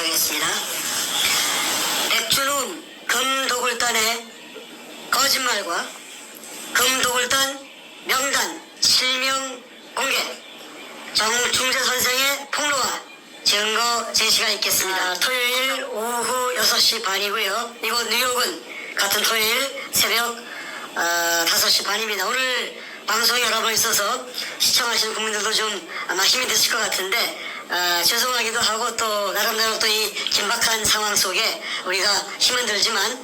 하겠습니다. 백준훈 금독을단의 거짓말과 금독을단 명단 실명 공개, 정충재 선생의 폭로와 증거 제시가 있겠습니다. 토요일 오후 6시 반이고요. 이곳 뉴욕은 같은 토요일 새벽 5시 반입니다. 오늘 방송이 여러 번 있어서 시청하시는 국민들도 좀 아마 힘이 드실 것 같은데 죄송하기도 하고 또 나름대로 또 이 긴박한 상황 속에 우리가 힘은 들지만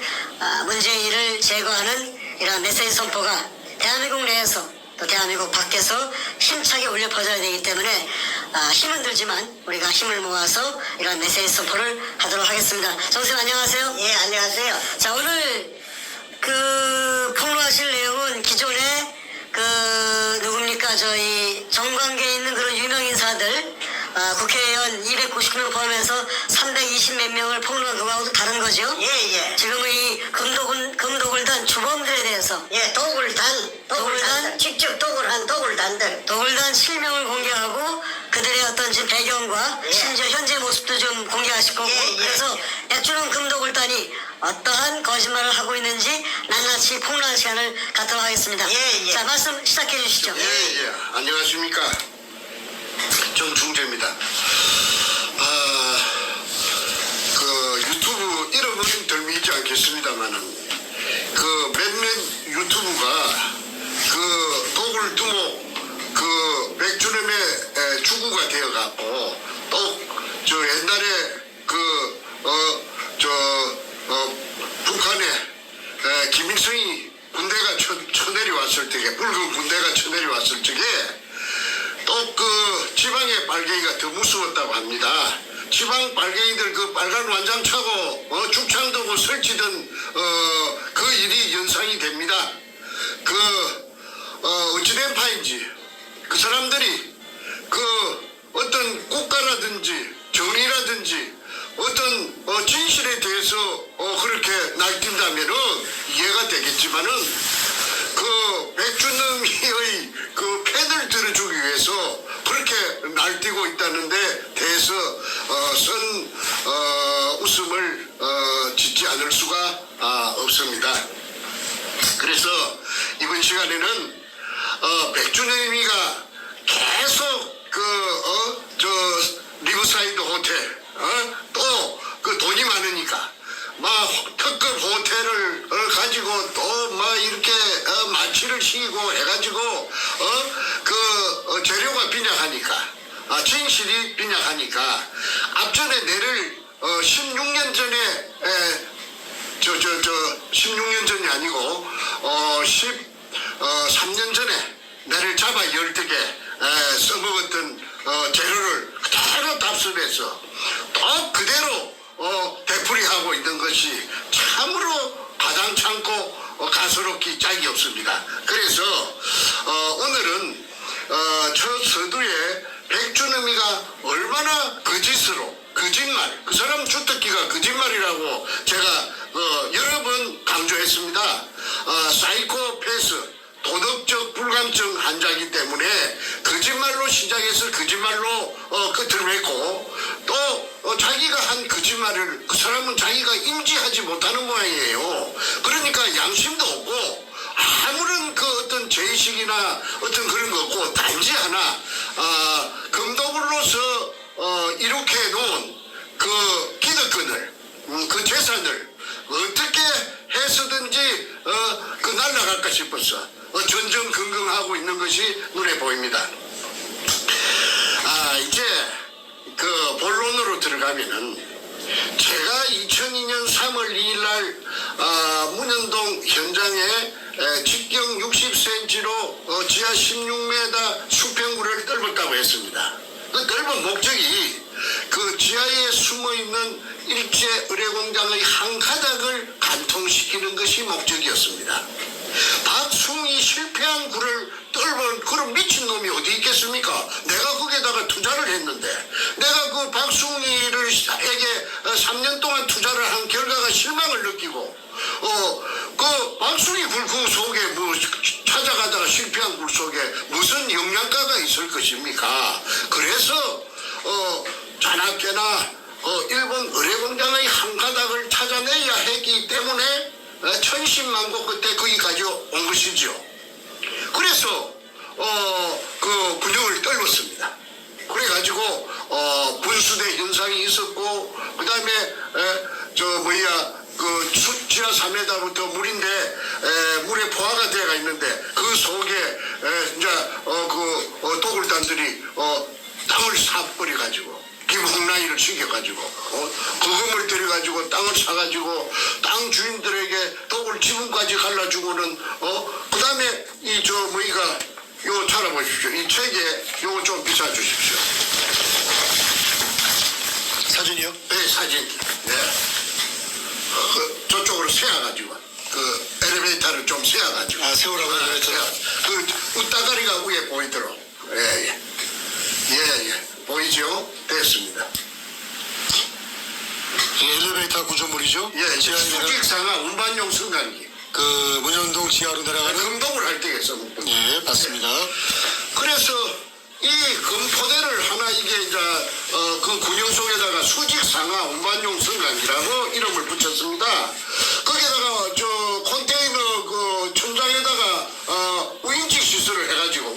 문재인을 제거하는 이런 메시지 선포가 대한민국 내에서 또 대한민국 밖에서 힘차게 울려 퍼져야 되기 때문에 힘은 들지만 우리가 힘을 모아서 이런 메시지 선포를 하도록 하겠습니다. 정선생님 안녕하세요. 예, 안녕하세요. 자, 오늘 폭로하실 내용은 기존에 누굽니까 저희 정관계에 있는 그런 유명 인사들 국회의원 299명 포함해서 320 몇 명을 폭로한 그거하고도 다른 거죠? 예, 예. 지금 이 금독을단 주범들에 대해서 예, 도굴단, 직접 도굴한 도굴단들. 독을단 실명을 공개하고 그들의 어떤 지금 배경과 예. 심지어 현재 모습도 좀 공개하실 거고 예, 예, 그래서 예. 백준훈 금독을단이 어떠한 거짓말을 하고 있는지 낱낱이 폭로하는 시간을 갖도록 하겠습니다. 예, 예. 자, 말씀 시작해 주시죠. 예. 안녕하십니까. 정충재입니다. 유튜브 이름은 덜미지 않겠습니다만은 몇몇 유튜브가 도굴두목 백준엄의 주구가 되어갖고 또 옛날에 북한에 김일성이 군대가 쳐내려왔을 적에 붉은 군대가 쳐내려왔을 적에 또 지방의 빨갱이가 더 무서웠다고 합니다. 지방 빨갱이들 빨간 완장 차고 죽창두고 설치던 그 일이 연상이 됩니다. 어찌된 파인지 그 사람들이 어떤 국가라든지 정의라든지 어떤 진실에 대해서 그렇게 날뛴다면은 이해가 되겠지만은 백준엄의 팬을 들어주기 위해서 그렇게 날뛰고 있다는 데 대해서 웃음을 짓지 않을 수가 없습니다. 그래서 이번 시간에는 백준엄이가 계속 리버사이드 호텔 또 돈이 많으니까 특급 호텔을 가지고 또 이렇게 마취를 시키고 해가지고 재료가 빈약하니까 진실이 빈약하니까 앞전에 내를 16년 전에 16년 전이 아니고 13년 전에 내를 잡아 열되게 써먹었던 재료를 그대로 답습해서 또 그대로 되풀이하고 있는 것이 참으로 가장 참고 가소롭기 짝이 없습니다. 그래서 오늘은 저 서두에 백준엄이가 얼마나 거짓말 그 사람 주특기가 거짓말이라고 제가 여러 번 강조했습니다. 사이코패스 도덕적 불감증 환자이기 때문에 거짓말로 시작해서 거짓말로 끝을 맺고 또 자기가 한 거짓말을 그 사람은 자기가 인지하지 못하는 모양이에요. 그러니까 양심도 없고 아무런 어떤 죄의식이나 어떤 그런 거 없고 단지 하나 금도굴로서 이렇게 해놓은 기득권을 그 재산을 어떻게 해서든지 날라갈까 싶어서 전전긍긍하고 있는 것이 눈에 보입니다. 이제 본론으로 들어가면은 제가 2002년 3월 2일 날 문현동 현장에 직경 60cm로 지하 16m 수평구를 뚫었다고 했습니다. 그 뚫은 목적이 지하에 숨어있는 일제 의뢰공장의 한 가닥을 관통시키는 것이 목적이었습니다. 박숭이 실패한 굴을 뚫은 그런 미친놈이 어디 있겠습니까? 내가 거기에다가 투자를 했는데 내가 박숭이에게 3년 동안 투자를 한 결과가 실망을 느끼고 박숭이 굴 속에 찾아가다가 실패한 굴 속에 무슨 영양가가 있을 것입니까? 그래서 자나깨나 일본 의뢰공장의 한 가닥을 찾아내야 했기 때문에 천신만고 그때 거기까지 온 것이죠. 그래서 그 군용을 떨궜습니다. 그래가지고 분수대 현상이 있었고 그 다음에 그 지하 3m부터 물인데 물에 포화가 되어가 있는데 그 속에 이제 도굴단들이 땅을 사버려 가지고 기봉라인을 시켜가지고 거금을 들여가지고 땅을 사가지고 땅 주인들에게 도굴 지붕까지 갈라주고는 그 다음에 요 찾아보십시오. 이 책에 요거 좀 비춰주십시오. 사진이요? 네, 사진. 네. 저쪽으로 세워가지고 그 엘리베이터를 좀 세워가지고. 아, 세우라고 엘리베이터를? 그 웃다가리가 위에 보이도록. 예. 보이죠? 됐습니다. 엘리베이터 구조물이죠? 예, 지하에 수직상하 운반용 승강기. 그 문현동 지하로 내려가는. 금동을 할 때 써먹던 거. 예, 맞습니다. 그래서 이 금포대를 하나 이게 이제 그 군용 속에다가 수직상하 운반용 승강기라고 이름을 붙였습니다. 거기다가 컨테이너 그 천장에다가 우인치 시설을 해가지고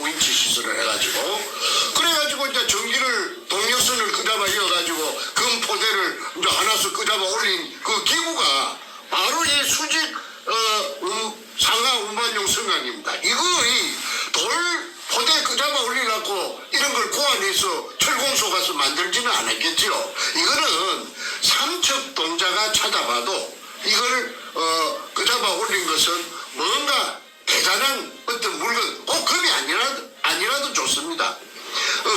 그래가지고 이제 전기를 동력선을 끄잡아 이어가지고 금포대를 이제 하나씩 끄잡아 올린 그 기구가 바로 이 수직 상하 운반용 승강기입니다. 이거의 돌 포대 끄잡아 올리려고 이런 걸 고안해서 철공소 가서 만들지는 않았겠죠. 이거는 삼척동자가 찾아봐도 이걸 끄잡아 올린 것은 뭔가 대단한 어떤 물건, 꼭 금이 아니라도 좋습니다.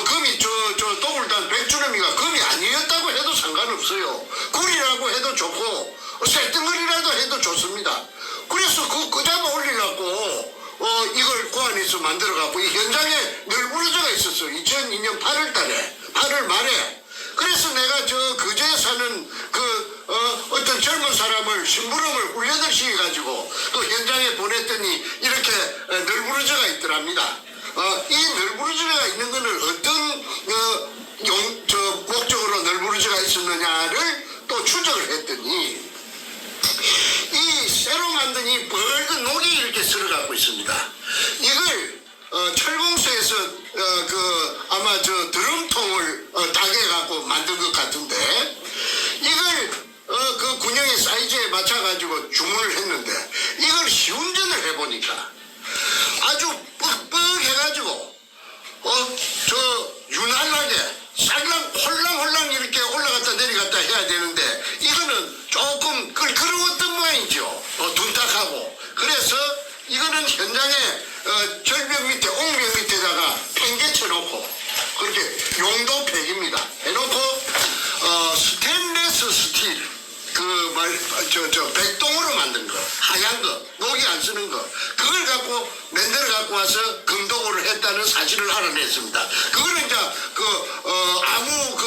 금이 도굴단 백주름이가 금이 아니었다고 해도 상관없어요. 굴이라고 해도 좋고 쇳덩어리라도 해도 좋습니다. 그래서 그 끄잡아 올리려고 이걸 고안해서 만들어갖고 이 현장에 널브러져가 있었어. 2002년 8월 말에. 그래서 내가 그제에 사는 어떤 젊은 사람을 심부름을 훈련을 시켜가지고 그 현장에 보냈더니 이렇게 널브러져가 있더랍니다. 이 널브러져가 있는 거는 어떤 목적으로 널브러져가 있었느냐를 또 추적을 했더니 이 새로 만든 이 붉은 녹이 이렇게 쓸어갖고 있습니다. 이걸 철공소에서 아마 드럼통을 다개갖고 만든 것 같은데 이걸 그 군용의 사이즈에 맞춰가지고 주문을 했는데 이걸 시운전을 해보니까 아주 뻑뻑해가지고 유난하게 홀랑홀랑 이렇게 올라갔다 내려갔다 해야 되는데 이거는 조금 끌어왔던 모양이죠. 둔탁하고. 그래서 이거는 현장에 절벽 밑에 옹벽 밑에다가 팽개쳐 놓고 그렇게 용도팩입니다. 해놓고 스테인레스 스틸 백동으로 만든 거, 하얀 거, 녹이 안 쓰는 거, 그걸 갖고 만들어 갖고 와서 금도구를 했다는 사실을 알아냈습니다. 그거는 이제 아무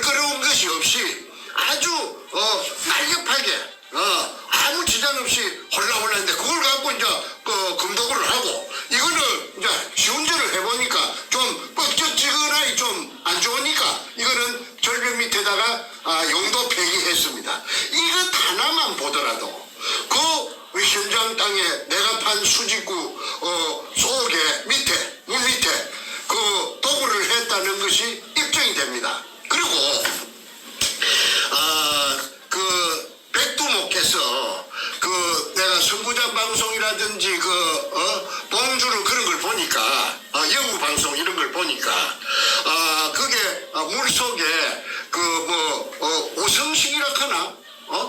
끌어온 것이 없이 아주 날렵하게 아무 지장 없이 홀라홀라인데 그걸 갖고 이제 금도구를 하고 이거는 이제 시운전을 해보니까 좀 뻑적지근하게 좀 안 좋으니까 이거는 절벽 밑에다가 용도 폐기했습니다. 이것 하나만 보더라도 그 현장 땅에 내가 판 수직구 속에 물 밑에 그 도구를 했다는 것이 입증이 됩니다. 그리고 백두목에서 내가 선구자 방송이라든지 봉주를 그런 걸 보니까 영우 방송 이런 걸 보니까 그게 물속에 오성식이라 하나?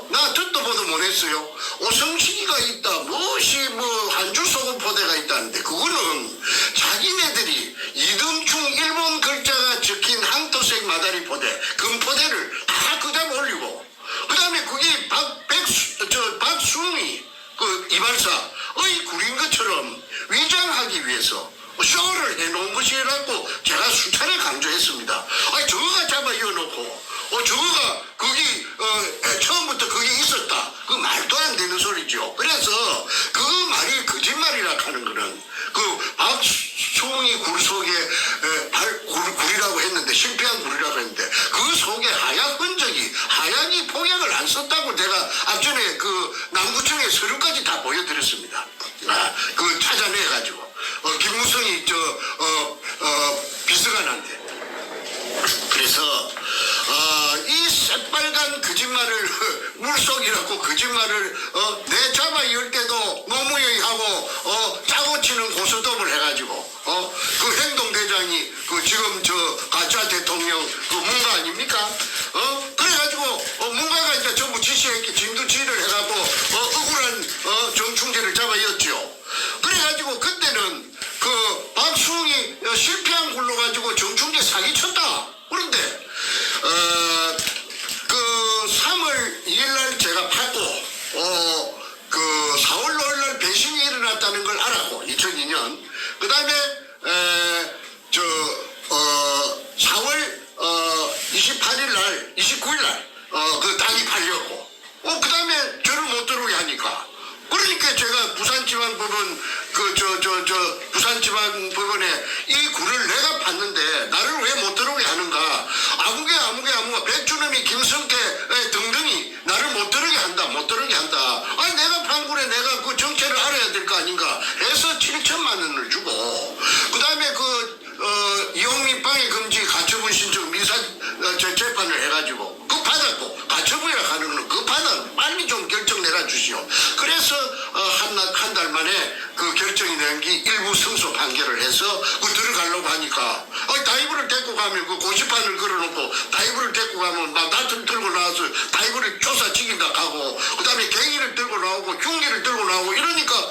나 듣도 보도 못했어요. 오성식이가 있다. 무엇이 한줄 소금 포대가 있다는데 그거는 자기네들이 이등충 일본 글자가 적힌 항토색 마다리 포대, 금포대를 다 그다음 올리고 그 다음에 그게 박수미 이발사의 구린 것처럼 위장하기 위해서 쇼를 해놓은 것이라고 제가 수차례 강조했습니다. 저거가 잡아 이어놓고 저거가 거기 처음부터 그게 있었다. 그 말도 안 되는 소리죠. 그래서 그 말이 거짓말이라 하는 거는 박수미 굴 속에 굴이라고 했는데 실패한 굴이라고 했는데 그 속에 하약 흔적이 하약이 폭약을 안 썼다고 제가 앞전에 그 남구청의 서류까지 다 보여드렸습니다. 그 찾아내가지고 김무성이 비서관한테. 그래서 이 새빨간 거짓말을 물속이라고 거짓말을 내 잡아 이을 때도 노무현이 하고 짜고 치는 고스톱을 해가지고 그 행동대장이 그 지금 저 가짜 대통령 그 문가 아닙니까? 그래가지고 문가가 이제 전부 지시했기 진두지휘를 해갖고 억울한 정충재를 잡아 이었죠. 그래가지고 그때는 그 박수홍이 실패한 굴로 가지고 정충재 사기쳤다. 그런데 그 3월 2일날 제가 받고 그 4월 5일날 배신이 일어났다는 걸 알았고 2002년 그 다음에 4월 28일날 29일날 그 땅이 팔렸고 그 다음에 저를 못 들어오게 하니까 그러니까 제가 부산지방법원 부산지방법원에 이 굴을 내가 봤는데 나를 왜 못 들어오게 하는가 아무개 백주놈이 김성태 등등이 나를 못 들어오게 한다 아니 내가 판 굴에 내가 그 정체를 알아야 될 거 아닌가 해서 7천만 원을 주고 그 다음에 이용민 방해 금지 가처분 신청 민사 재판을 해가지고 그 받았고 가처분이라 하는 거는 그 받아 빨리 좀 결정 내려주시오. 그래서 한 달 만에 그 결정이 낸 게 일부 승소 판결을 해서 그 들어가려고 하니까 다이브를 데리고 가면 그 고시판을 걸어놓고 다이브를 데리고 가면 막 나트를 들고 나와서 다이브를 조사지긴다 하고 그 다음에 갱이를 들고 나오고 흉기를 들고 나오고 이러니까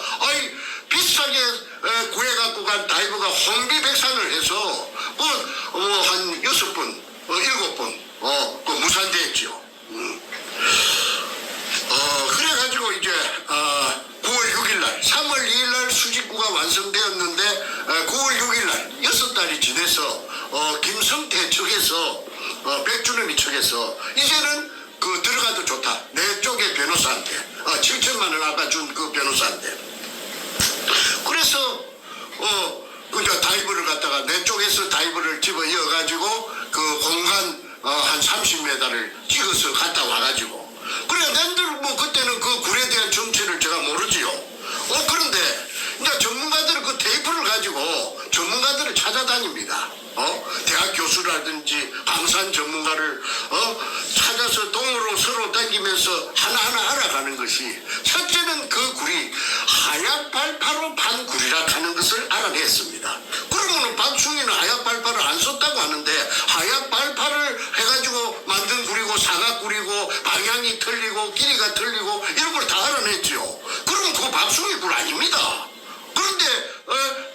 비싸게 구해갖고 간 다이브가 혼비백산을 해서 한 6번 7번 그 무산됐죠. 그래가지고 이제 9월 6일날 3월 2일날 수직구가 완성되었는데 9월 6일날 6달이 지내서 김성태 측에서 백준범이 측에서 이제는 그 들어가도 좋다 내 쪽의 변호사한테 7천만 원 아까 준 그 변호사한테 그래서 이제 다이브를 갖다가 내 쪽에서 다이브를 집어 이어가지고 그 공간 한 30m를 찍어서 갔다 와가지고 그래 낸들 그때는 그 굴에 대한 정체를 제가 모르지요. 그런데 이제 전문가들은 그 테이프를 가지고 전문가들을 찾아다닙니다. 대학 교수라든지 강산 전문가를 찾아서 동으로 서로 다니면서 하나하나 알아가는 것이 첫째는 그 굴이 하약 발파로 판 굴이라 하는 것을 알아냈습니다. 그러면 박충희는 하약 발파를 안 썼다고 하는데 하약 발파를 해가지고 만든 굴이고 사각굴이고 방향이 틀리고 길이가 틀리고 이런 걸 다 알아냈죠. 그럼 그 박충희 굴 아닙니다. 그런데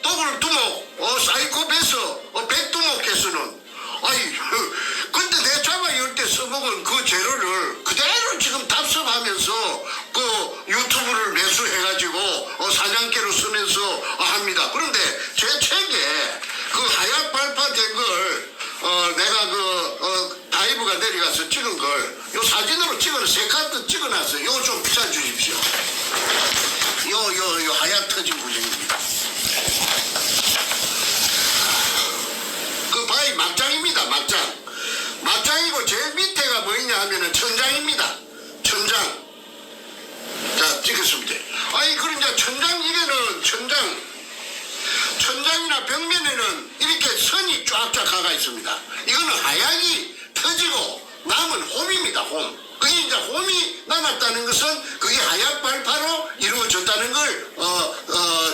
독을 두목 사이코패스 백두목께서는 근데 내 잡아 이럴 때 써먹은 그 재료를 그대로 지금 답습하면서 그 유튜브를 매수해가지고 사장께로 쓰면서 합니다. 그런데 제 책에 그 하약 발파된 걸 내가 다이브가 내려가서 찍은 걸 요 사진으로 찍어서 3카드 찍어놨어요. 요거 좀 비춰주십시오. 요 하약 터진 구정입니다. 그 바위 막장입니다. 막장이고 제일 밑에가 뭐냐 하면은 천장입니다. 천장. 자, 찍었습니다. 그럼 이제 천장이게는 천장이나 벽면에는 이렇게 선이 쫙쫙 가가 있습니다. 이거는 하약이 터지고 남은 홈입니다. 홈. 그게 이제 홈이 남았다는 것은 그게 하약 발파로 이루어졌다는 걸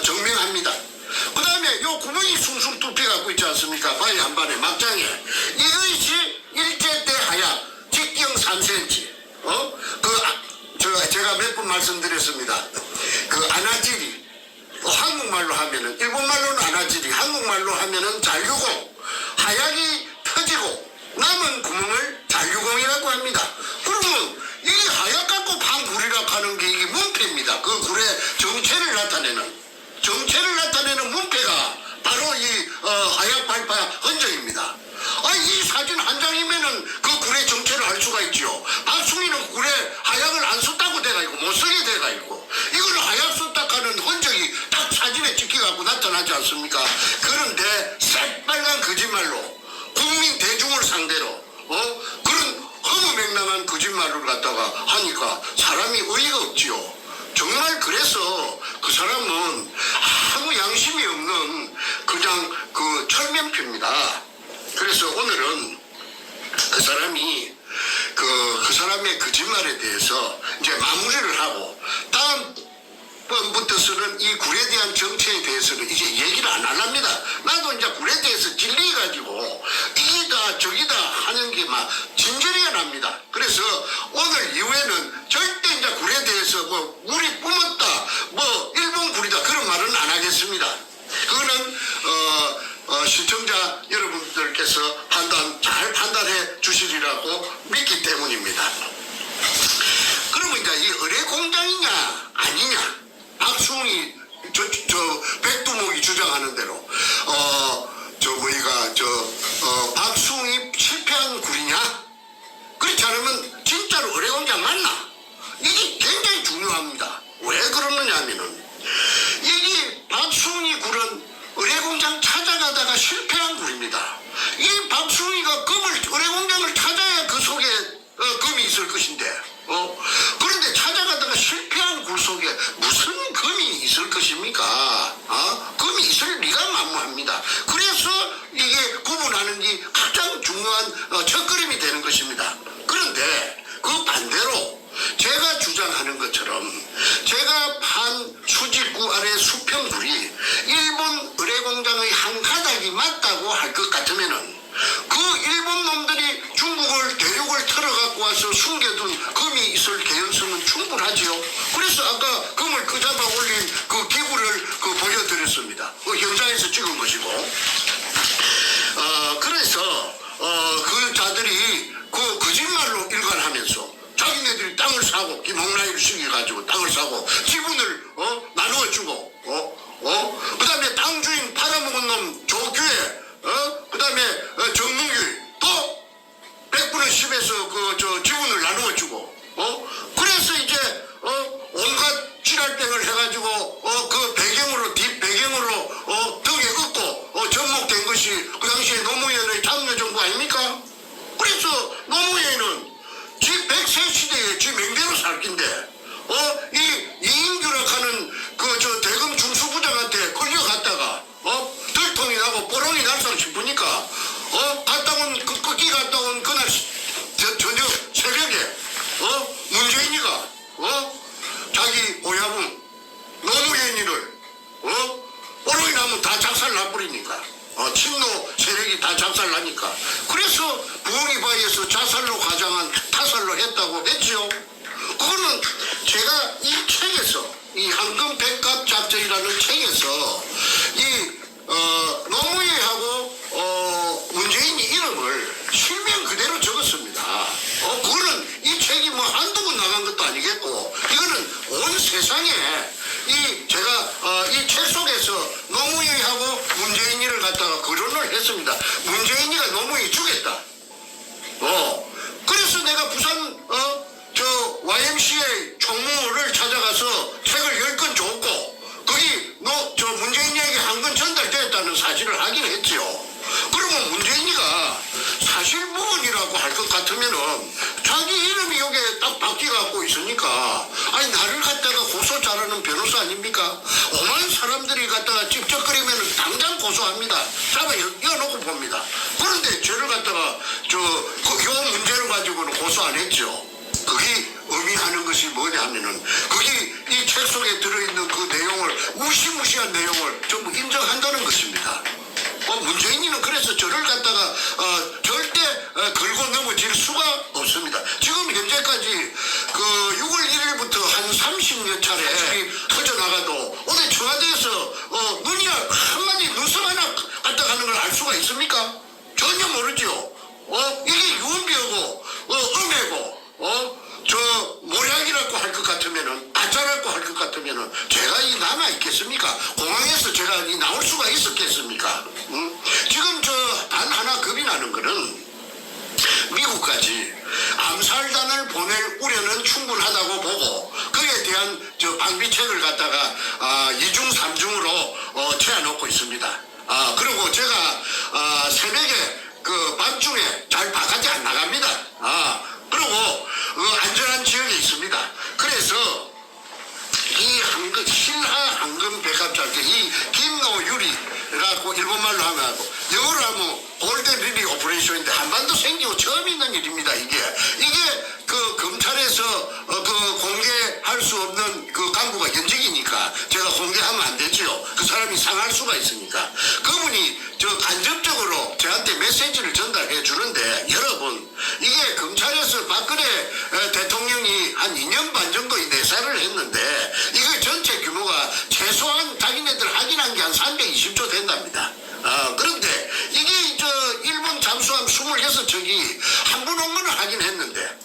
증명합니다. 그 다음에 요 구멍이 숭숭 뚫혀 갖고 있지 않습니까? 바위 한 반에 막장에 이것이 일제때 하약 직경 3cm 제가 몇 번 말씀드렸습니다. 그 아나지리 한국말로 하면은 일본말로는 아나지리 한국말로 하면은 잔류공 하약이 터지고 남은 구멍을 잔류공이라고 합니다. 그러면 이 하약 갖고 판 굴이라고 하는 게 이게 문패입니다. 그 굴의 정체를 나타내는 문패가 바로 이 하약 발파 흔적입니다. 이 사진 한 장이면은 그 굴의 정체를 알 수가 있죠. 박충희는 굴에 하약을 안 썼다고 돼가 있고 못 쓰게 돼가 있고 이거는 하약 썼다 하는 흔적이 딱 사진에 찍혀갖고 나타나지 않습니까? 그런데 새빨간 거짓말로 9월 국민 대중을 상대로 그런 허무맹랑한 거짓말을 갖다가 하니까 사람이 어이가 없지요. 정말 그래서 그 사람은 아무 양심이 없는 그냥 그 철면피입니다. 그래서 오늘은 그 사람이 그 사람의 거짓말에 대해서 이제 마무리를 하고 다음번부터서는 이 굴에 대한 정체에 대해서는 이제 얘기를 안 합니다. 나도 이제 굴에 대해서 질리가지고 이기다 저기다 하는 게 막 진저리가 납니다. 그래서 오늘 이후에는 절대 이제 굴에 대해서 뭐 물이 뿜었다 뭐 일본 굴이다 그런 말은 안 하겠습니다. 그거는 시청자 여러분들께서 잘 판단해 주시리라고 믿기 때문입니다. 그러면 이제 이 의뢰 공장이냐 아니냐 박수홍이 백두목이 주장하는 대로 박수홍이 실패한 굴이냐 그렇지 않으면 진짜로 의뢰 공장 맞나 이게 굉장히 중요합니다. 왜 그러느냐 하면은 이게 박수홍이 굴은 의뢰공장 찾아가다가 실패한 굴입니다. 이 박수홍이가 의뢰공장을 찾아야 그 속에 금이 있을 것인데 그런데 찾아가다가 실패한 굴 속에 무슨 금이 있을 것입니까? 금이 있을 리가 만무합니다. 그래서 이게 구분하는 게 가장 중요한 첫걸음이 되는 것입니다. 그런데 그 반대로 제가 주장하는 것처럼 제가 판 수직구 아래 수평굴이 일본 의뢰공장의 한 가닥이 맞다고 할 것 같으면은 그 일본 놈들이 중국을 대륙을 털어갖고 와서 숨겨둔 금이 있을 개연성은 충분하지요. 그래서 아까 금을 끄잡아 올린 그 기구를 보여드렸습니다. 현장에서 찍은 것이고 그래서 그 자들이 그 거짓말로 일관하면서 자기네들이 땅을 사고 김홍라이를 시켜가지고 땅을 사고 지분을 나누어주고 그 다음에 땅 주인 팔아먹은 놈 조규에 그 다음에 정문규 또 100분의 10에서 지분을 나누어주고 그래서 이제 온갖 찌랄병을 해가지고 그 배경으로 뒷배경으로 등에 업고 접목된 것이 그 당시에 노무현의 참여정부 아닙니까? 그래서 노무현은 지 100세 시대에 지 맹대로 살 긴데 이 이인규라 하는 대검 중수부장한테 끌려갔다가 들통이 나고 뽀롱이 날상 싶으니까 끄기 갔다 온 그날 저녁 새벽에 문재인이가 자기 오야분 노무현이를 뽀롱이 나면 다 작살 나버리니까 친노 세력이 다 작살나니까 그래서 부엉이바위에서 자살로 과장한 타살로 했다고 했죠. 그거는 제가 이 책에서 이 황금 백갑 작전이라는 책에서 이 노무현하고 문재인이 이름을 실명 그대로 적었습니다. 그거는 이 책이 뭐 한두 번 나간 것도 아니겠고 이거는 온 세상에 제가 이 책 속에서 노무현하고 문재인이를 갖다가 거론을 했습니다. 문재인이가 노무현이 죽였다. 그래서 내가 부산 YMCA 총무를 찾아가서 책을 10권 줬고 거기 문재인에게 한 권 전달되었다는 사실을 확인했지요. 그러면 문재인이가 사실 부분이라고 할 것 같으면은 자기 이름이 여기에 딱 바뀌어갖고 있으니까 아니 나를 갖다가 고소 잘하는 변호사 아닙니까? 오만 사람들이 갖다가 찝쩍거리면은 당장 고소합니다. 잡아 이어놓고 봅니다. 그런데 저를 갖다가 요 문제를 가지고는 고소 안 했죠. 그게 의미하는 것이 뭐냐 하면은 그게 이 책 속에 들어있는 그 내용을 무시무시한 내용을 전부 인정한다는 것입니다. 문재인이는 그래서 저를 갖다가 절대 걸고 넘어질 수가 없습니다. 지금 현재까지 6월 1일부터 한 30여 차례 터져나가도 오늘 청와대에서 눈이 한마디 눈썹 하나 갖다 가는 걸 알 수가 있습니까? 전혀 모르죠. 이게 유언비어고 음해고 모략이라고 할 것 같으면은 가짜라고 할 것 같으면은 제가 이 남아 있겠습니까? 공항에서 제가 이 나올 수가 있었겠습니까? 지금 단 하나 겁이 나는 거는 미국까지 암살단을 보낼 우려는 충분하다고 보고 그에 대한 방비책을 갖다가 2중 3중으로 채워놓고 있습니다. 그리고 제가 새벽에 그 밤중에 잘 바깥에 안 나갑니다. 그리고 안전한 지역에 있습니다. 그래서 이 신하 황금 백합장터 이 김노유리 갖고 일본말로 하면 영어로 하면 골든 리리 오퍼레이션인데 한반도 생기고 처음 있는 일입니다. 이게 그 검찰에서 그 공개할 수 없는 그 간부가 현직이니까 제가 공개하면 안 되지요. 그 사람이 상할 수가 있으니까 그분이 저 간접적으로 저한테 메시지를 전달해 주는데 여러분 이게 검찰에서 박근혜 대통령이 한 2년 반 정도 내사를 했는데 이거 전체 규모가 최소한 자기네들 확인한 게 한 320조 된답니다. 그런데 이게 일본 잠수함 26척이 한 분 온 거는 하긴 했는데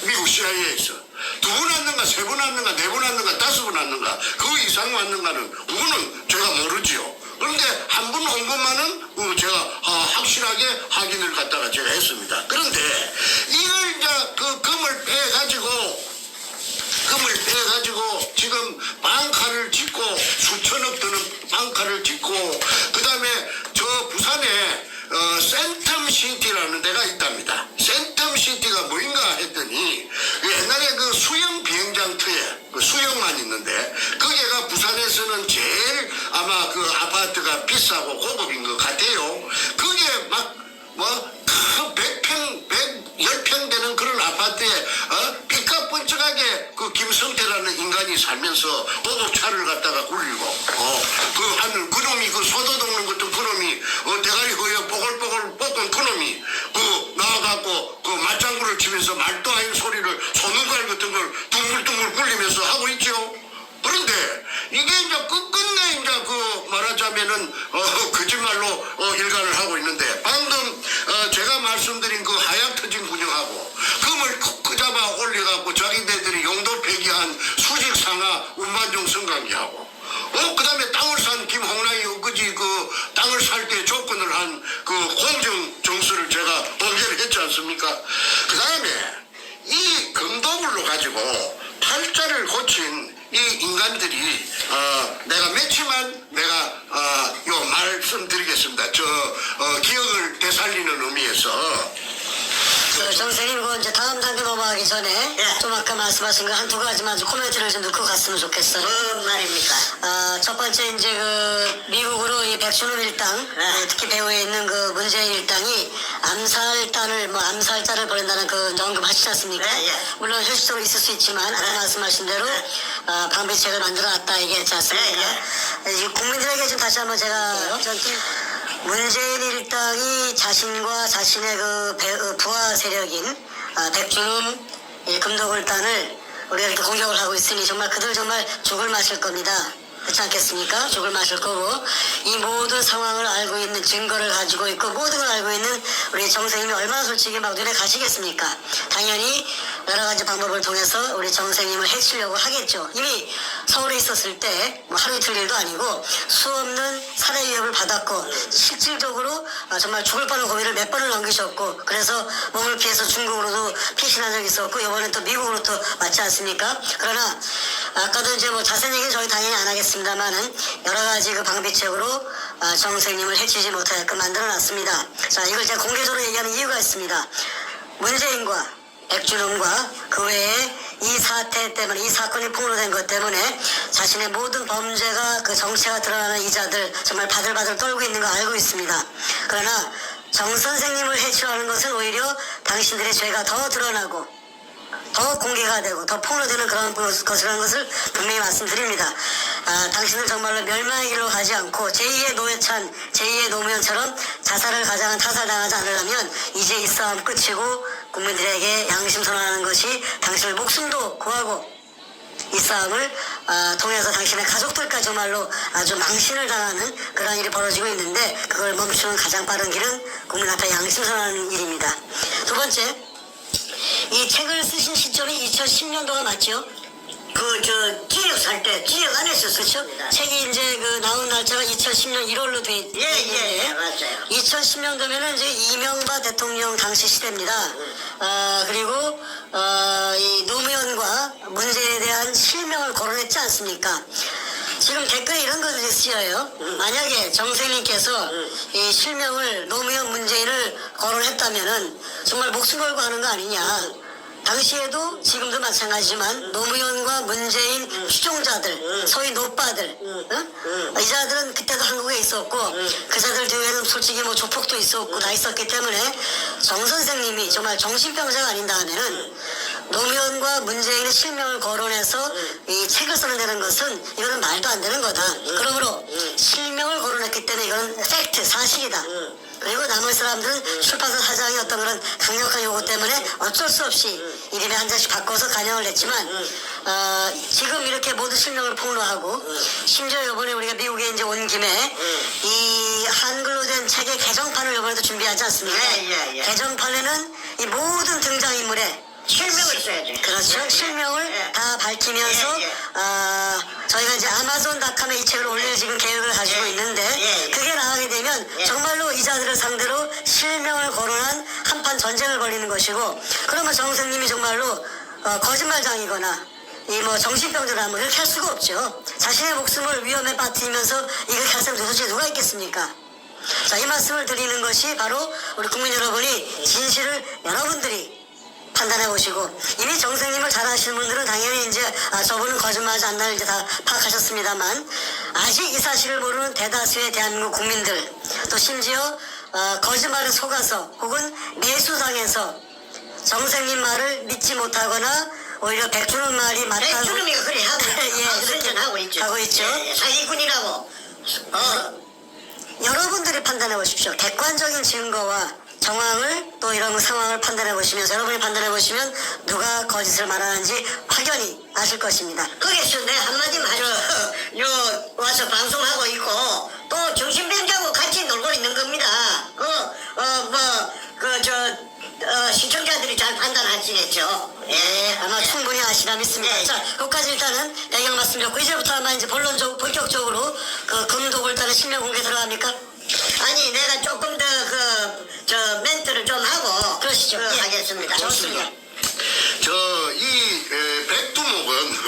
미국 CIA에서 2분 왔는가 3분 왔는가 4분 왔는가 5분 왔는가 그 이상 왔는가는 그거는 제가 모르지요. 그런데 한 분 온 것만은 제가 확실하게 확인을 갖다가 제가 했습니다. 그런데 이걸 이제 그 금을 빼가지고 지금 방카를 짓고 수천억 드는 방카를 짓고 그 다음에 저 부산에 센텀시티라는 데가 있답니다. 센텀시티가 뭐인가 했더니 옛날에 그 수영 비행장터에 그 수영만 있는데 거기가 부산에서는 제일 아마 그 아파트가 비싸고 고급인 것 같아요. 거기에 막 큰 110평 되는 그런 아파트에 삐까뻔쩍하게 그 김성태라는 인간이 살면서 보급차를 갖다가 굴리고 그 하는 그놈이 그 소도 덮는 것도 그놈이 대가리 허여 뽀글뽀글 볶은 그놈이 그 나와갖고 그 맞장구를 치면서 말도 아닌 소리를 손눈깔 같은 걸 둥글둥글 굴리면서 하고 있죠. 그런데 이게 이제 끝끝내 이제 그 말하자면은 거짓말로 일관을 하고 있는데 방금 제가 말씀드린 그 하약 터진 군형하고 금을 끄잡아 올려갖고 자기네들이 용도 폐기한 수직 상하 운반용 성관계하고 그 다음에 땅을 산 김홍랑이 엊그제 그 땅을 살 때 조건을 한 그 공정 정수를 제가 공개를 했지 않습니까? 그 다음에 이 금도굴로 가지고 팔자를 고친 이 인간들이 내가 며칠만 내가 요 말씀드리겠습니다. 기억을 되살리는 의미에서 정선생님, 그 이제 다음 단계 넘어가기 전에 예. 좀 아까 말씀하신 거 한 2가지만 좀 코멘트를 좀 넣고 갔으면 좋겠어요. 뭔 말입니까? 첫 번째 이제 그 미국으로 이 백준호 일당, 특히 배후에 있는 그 문재인 일당이 암살자를 벌인다는 그 언급하시지 않습니까? 예. 물론 현실적으로 있을 수 있지만 아까 말씀하신 대로 방비책을 만들어놨다 얘기했지 않습니까? 이 국민들에게 좀 다시 한번 제가 문재인 일당이 자신과 자신의 그 부하 세력인 백준흠 금도굴단을 우리가 이렇게 공격을 하고 있으니 정말 그들 정말 죽을 마실 겁니다. 그렇지 않겠습니까? 죽을 마실 거고 이 모든 상황을 알고 있는 증거를 가지고 있고 모든 걸 알고 있는 우리 정 선생님이 얼마나 솔직히 막 눈에 가시겠습니까? 당연히 여러 가지 방법을 통해서 우리 정 선생님을 해치려고 하겠죠. 이미 서울에 있었을 때 뭐 하루 이틀 일도 아니고 수없는 살해 위협을 받았고 실질적으로 정말 죽을 뻔한 고비를 몇 번을 넘기셨고 그래서 몸을 피해서 중국으로도 피신한 적이 있었고 이번에 또 미국으로 또 왔지 않습니까? 그러나 아까도 이제 뭐 자세한 얘기는 저희 당연히 안 하겠습니다만은 여러 가지 그 방비책으로 정 선생님을 해치지 못하게끔 만들어놨습니다. 자, 이걸 제가 공개적으로 얘기하는 이유가 있습니다. 문재인과 백준흠과 그 외에 이 사태 때문에 이 사건이 폭로된 것 때문에 자신의 모든 범죄가 그 정체가 드러나는 이자들 정말 바들바들 떨고 있는 거 알고 있습니다. 그러나 정 선생님을 해치하는 것은 오히려 당신들의 죄가 더 드러나고 더 공개가 되고 더 폭로되는 그런 것이라는 것을 분명히 말씀드립니다. 당신들 정말로 멸망의 길로 가지 않고 제2의 노회찬, 제2의 노무현처럼 자살을 가장한 타살당하지 않으려면 이제 이 싸움 끝이고 국민들에게 양심 선언하는 것이 당신의 목숨도 구하고 이 싸움을 통해서 당신의 가족들까지 정말로 아주 망신을 당하는 그런 일이 벌어지고 있는데 그걸 멈추는 가장 빠른 길은 국민 앞에 양심 선언하는 일입니다. 두 번째, 이 책을 쓰신 시점이 2010년도가 맞죠? 지역 살 때 지역 안에서 그렇죠? 썼습니다. 책이 이제 그 나온 날짜가 2010년 1월로 돼 있는데 예, 맞아요. 2010년도면은 이제 이명박 대통령 당시 시대입니다. 그리고 이 노무현과 문재인에 대한 실명을 거론했지 않습니까? 지금 댓글에 이런 것들이 쓰여요. 만약에 정생님께서 이 실명을 노무현 문재인을 거론했다면은 정말 목숨 걸고 하는 거 아니냐. 당시에도 지금도 마찬가지지만 노무현과 문재인 추종자들, 소위 노빠들, 이 자들은 그때도 한국에 있었고 그 자들 뒤에는 솔직히 뭐 조폭도 있었고 다 있었기 때문에 정 선생님이 정말 정신병자가 아닌다 하면은 노무현과 문재인의 실명을 거론해서 이 책을 써낸다는 것은 이거는 말도 안 되는 거다. 그러므로 실명을 거론했기 때문에 이건 팩트, 사실이다. 그리고 나머지 사람들은 출판사 사장의 어떤 그런 강력한 요구 때문에 어쩔 수 없이 이름에 한 장씩 바꿔서 간영을 했지만 지금 이렇게 모두 실명을 폭로하고 심지어 이번에 우리가 미국에 이제 온 김에 이 한글로 된 책의 개정판을 이번에도 준비하지 않습니까? 예. 개정판에는 이 모든 등장인물의 실명을 써야지. 그렇죠. 실명을 다 밝히면서 저희가 이제 아마존닷컴에 이 책을 올릴 지금 계획을 가지고 있는데 그게 나가게 되면 정말로 이 자들을 상대로 실명을 거론한 한판 전쟁을 벌이는 것이고 그러면 정 선생님이 정말로 거짓말장이거나 이 뭐 정신병자다 뭐 이렇게 할 수가 없죠. 자신의 목숨을 위험에 빠뜨리면서 이렇게 할 사람 도대체 누가 있겠습니까? 자, 이 말씀을 드리는 것이 바로 우리 국민 여러분이 진실을 여러분들이 판단해 보시고 이미 정생님을 잘 아시는 분들은 당연히 이제 저분은 거짓말하지 않나를 이제 다 파악하셨습니다만 아직 이 사실을 모르는 대다수의 대한민국 국민들 또 심지어 거짓말에 속아서 혹은 매수당해서 정생님 말을 믿지 못하거나 오히려 백준원 말이 맞다고 백주름이가 그래 하고 예, 선전하고 있죠. 하고 있죠. 사기꾼이라고. 여러분들이 판단해 보십시오. 객관적인 증거와 정황을 또 이런 상황을 판단해 보시면서 여러분이 판단해 보시면 누가 거짓을 말하는지 확연히 아실 것입니다. 거기서 내 한마디만 하죠. 요 와서 방송하고 있고 또 정신병자하고 같이 놀고 있는 겁니다. 시청자들이 잘 판단하시겠죠. 예, 아마 충분히 아시라 믿습니다. 예. 자, 여기까지 일단은 배경 말씀드렸고 이제부터 아마 이제 본격적으로 그 금도굴단의 실명 공개 들어갑니까? 아니 내가 조금 더 멘트를 좀 하고 그러시죠. 예. 하겠습니다. 좋습니다. 이 백두목은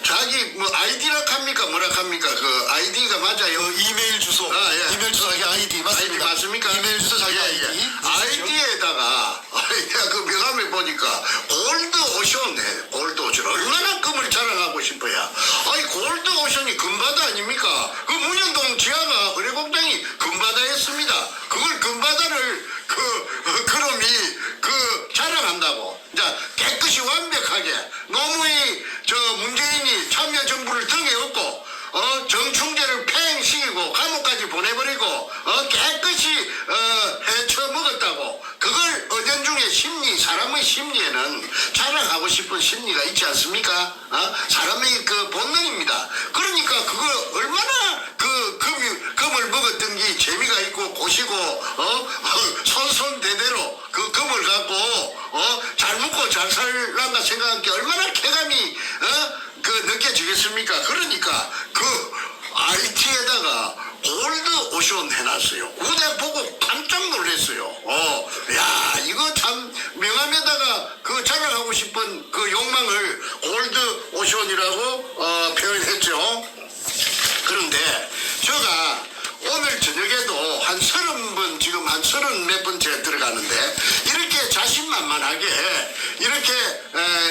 자기 뭐 아이디라 합니까 뭐라 합니까 그 아이디가 맞아요. 이메일 주소. 예. 이메일 주소 자기 아이디 맞습니다. 아이디 맞습니까? 이메일 주소 자기 아이디. 아이디에다가 그 명함에 보니까 골드 오션 해. 골드 오션 얼마나 금을 자랑하고 싶어야. 아니 골드 오션이 금바다 아닙니까? 그 문현동 지하가 의뢰공장이 금바다였습니다. 그걸 금바다를 그놈이 자랑한다고. 자 깨끗이 완벽하게 노무현 문재인이 참여정부를 등에 업고 정충제를 팽시키고 감옥까지 보내버리고 깨끗이 헤쳐먹었다고. 그걸 은연중에 사람의 심리에는 자랑하고 싶은 심리가 있지 않습니까? 사람의 그 본능입니다. 그러니까 그거 얼마나 금을 먹었던 게 재미가 있고 고시고 손손대대로 그 금을 갖고 잘 먹고 잘 살란가 생각한 게 얼마나 쾌감이 느껴지겠습니까? 그러니까 그 IT에다가 골드 오션 해놨어요. 그대 보고 깜짝 놀랐어요. 야 이거 참 명함에다가 그 자랑하고 싶은 그 욕망을 골드 오션이라고 표현했죠. 그런데 제가 오늘 저녁에도 한 30번 지금 한 30몇 번째 들어가는데 이렇게 자신만만하게 이렇게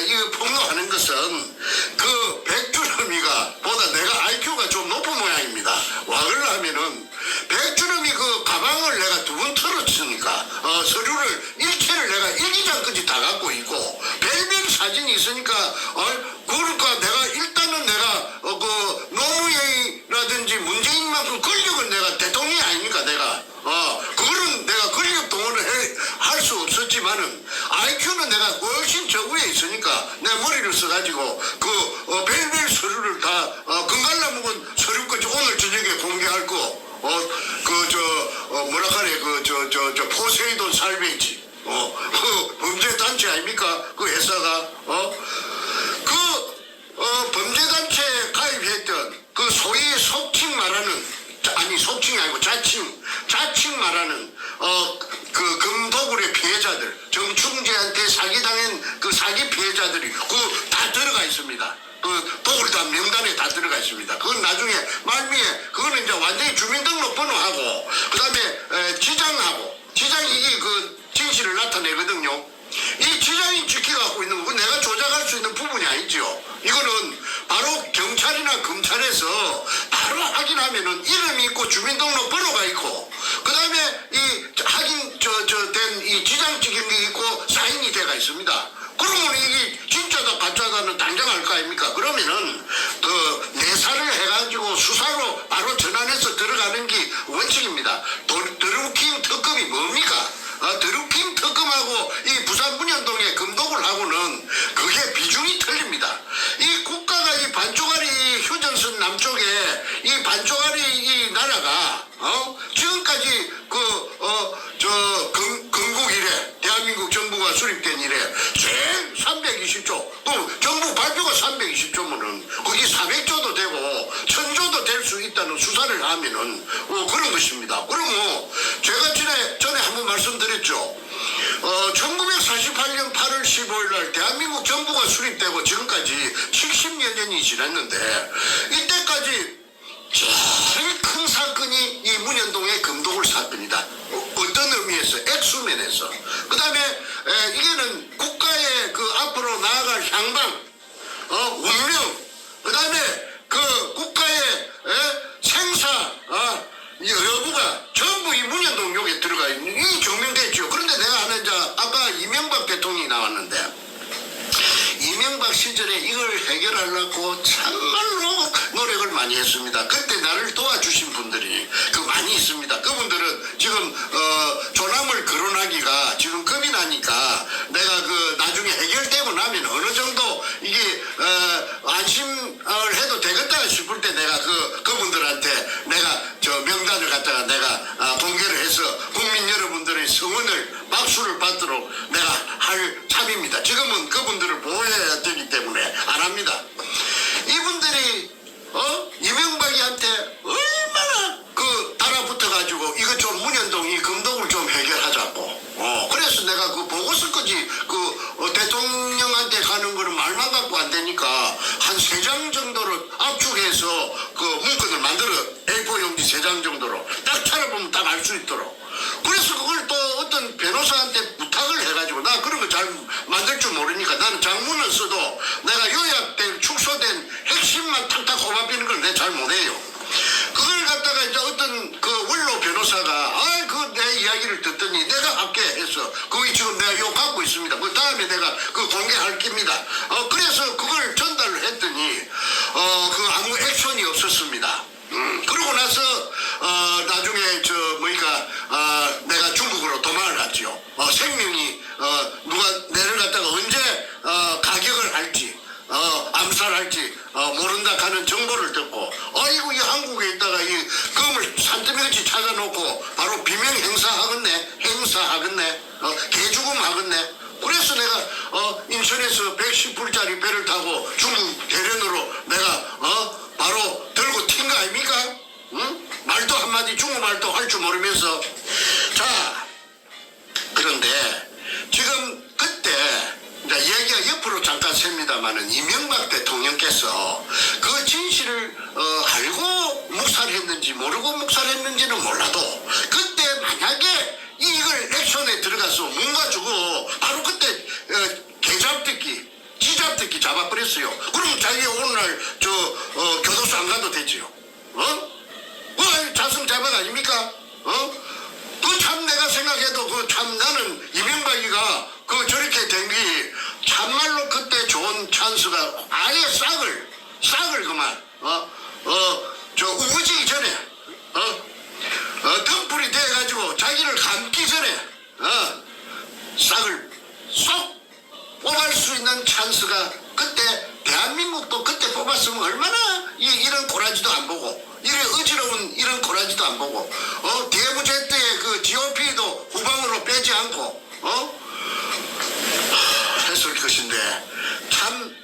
이거 폭로하는 것은 그 백주름이가 보다 내가 IQ가 좀 높은 모양입니다. 와글라 하면은 백주름이 그 가방을 내가 2번 털었으니까 서류를 일체를 내가 일기장까지 다 갖고 있고 별별 사진이 있으니까 그러니까 내가 일단은 내가 그 노무현이라든지 문재인만큼 권력을 내가 대통령이 아닙니까 내가 그거는 내가 권력 동원을 할 수 없었지만은 IQ는 내가 훨씬 저 위에 있으니까 내 머리를 써가지고 그 별별 서류를 다 건갈라 먹은 서류까지 오늘 저녁에 공개할 거 뭐라 그래 저 포세이돈 살베이지 그 범죄단체 아닙니까 그 회사가 범죄단체에 가입했던 그 소위 속칭 말하는 아니 속칭이 아니고 자칭 말하는 그 금도굴의 피해자들 정충재한테 사기당한 그 사기 피해자들이 그 다 들어가 있습니다. 그 도굴단 명단에 다 들어가 있습니다. 그건 나중에 말미에 그거는 이제 완전히 주민등록번호하고 그다음에 지장이 이게 그 진실을 나타내거든요. 이 지장이 지켜갖고 있는 거 내가 조작할 수 있는 부분이 아니죠. 이거는 바로 경찰이나 검찰에서 바로 확인하면은 이름이 있고 주민등록번호가 있고 그다음에 이 확인 된 이 지장 찍힌 게 있고 사인이 돼가 있습니다. 그러면 이게 진짜다 가짜다는 당장 알 거 아닙니까? 그러면은 그 내사를 해가지고 수사로 바로 전환해서 들어가는 게 원칙입니다. 드루킹 특검이 뭡니까? 드루킹 특검하고 이 부산 문현동의 금독을 하고는 그게 비중이 틀립니다. 이 국가가 이 반쪽짜리 휴전선 남쪽에 이 반쪽짜리 이 나라가 지금까지 건국 이래 대한민국 정부가 수립된 이래 제일 320조 또 정부 발표가 320조면은 거기 400조도 되고 1000조도 될 수 있다는 수사를 하면은 그런 것입니다. 그러면 제가 전에 한번 말씀드렸죠. 1948년 8월 15일 날 대한민국 정부가 수립되고 지금까지 70여 년이 지났는데 이때까지 제일 큰 사건이 이 문현동의 금도굴 사건이다. 어떤 의미에서 액수면에서 그 다음에 이게는 국가의 그 앞으로 나아갈 향방 운명 그 다음에 그 국가의 생사 여부가 전부 이 문현동 욕에 들어가 있는 이 증명됐죠. 그런데 내가 하는 아까 이명박 대통령이 나왔는데 이명박 시절에 이걸 해결하려고 참말로 노력을 많이 했습니다. 그때 나를 도와주신 분들이 많이 있습니다. 그분들은 지금 조남을 거론하기가 지금 겁이 나니까 내가 나중에 해결되고 나면 어느 정도 이게 안심을 해도 되겠다 싶을 때 내가 그분들한테 내가 명단을 갖다가 내가 공개를 해서 국민 여러분들의 성원을 박수를 받도록 내가 할 참입니다. 지금은 그분들을 보호해야 되기 때문에 안 합니다. 이분들이 이명박이한테 얼마나 달아붙어가지고 이거 좀 문현동 이 금독을 좀 해결하자고. 그래서 내가 보고서까지 대통령한테 가는 거는 말만 갖고 안 되니까 한 3장 정도로 압축해서 문건을 만들어 A4 용지 3장 정도로 딱 찾아보면 딱 알 수 있도록. 그래서 그걸 또 어떤 변호사한테 부탁을 해가지고 나 그런 거 잘 만들 줄 모르니까 나는 장문을 써도 내가 요약된 축소된 핵심만 탁탁 꼽아비는 걸 내가 잘 못해요. 그걸 갖다가 이제 어떤 원로 변호사가 내 이야기를 듣더니 내가 할게 해서 거기 지금 내가 요 갖고 있습니다. 그 다음에 내가 공개할 겁니다. 그래서 그걸 전달을 했더니 아무 액션이 없었습니다. 그러고 나서 나중에 내가 중국으로 도망을 갔죠. 생명이 누가 내를 갖다가 언제 가격을 할지 암살할지 모른다 하는 정보를 듣고 아이고 이 한국에 있다가 이 검을 산더미같이 찾아놓고 바로 비명 행사하겠네 개죽음 하겠네. 그래서 내가 인천에서 110불짜리 배를 타고 중국 대련으로 내가 바로 들고 튄 거 아닙니까? 응? 말도 한마디 중국말도 할 줄 모르면서. 자, 그런데 지금 그때 이제 얘기가 옆으로 잠깐 셉니다마는 이명박 대통령께서 그 진실을 알고 묵살했는지 모르고 묵살했는지는 몰라도 그때 만약에 이걸 액션에 들어가서 문 가지고 바로 그때 개잡듣기 지잡듣기 잡아버렸어요. 그럼 자기가 오늘날 교도소 안 가도 되지요. 자승자박 아닙니까? 참 내가 생각해도 참 나는 이명박이가 저렇게 된 게 참말로 그때 좋은 찬스가 아예 싹을 그만 우거지기 전에 등불이 돼가지고 자기를 감기 전에 싹을 쏙 뽑을 수 있는 찬스가 그때 대한민국도 그때 뽑았으면 얼마나 이런 고라지도 안 보고 이런 어지러운 이런 고라지도 안 보고 대부제 때의 GOP도 후방으로 빼지 않고 했을 것인데 참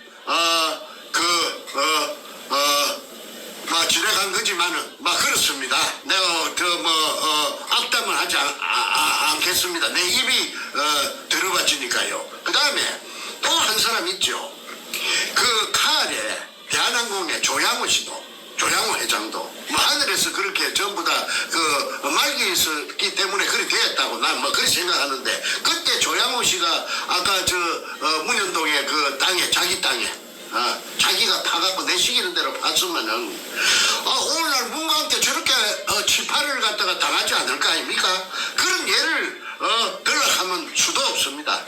지나간 거지만은 그렇습니다. 내가 악담을 하지 않겠습니다. 내 입이 들어봤으니까요. 그 다음에 또 한 사람 있죠. 그 가을에 대한항공의 조양호 씨도, 조양호 회장도 뭐 하늘에서 그렇게 전부 다 그 말기 있었기 때문에 그렇게 되었다고 난 뭐 그렇게 생각하는데, 그때 조양호 씨가 아까 저 문현동의 그 땅에, 자기 땅에 자기가 파갖고 내시키는 대로 봤으면은 오늘날 문과한테 저렇게 치파를 갖다가 당하지 않을 거 아닙니까? 그런 예를 들락하면 수도 없습니다.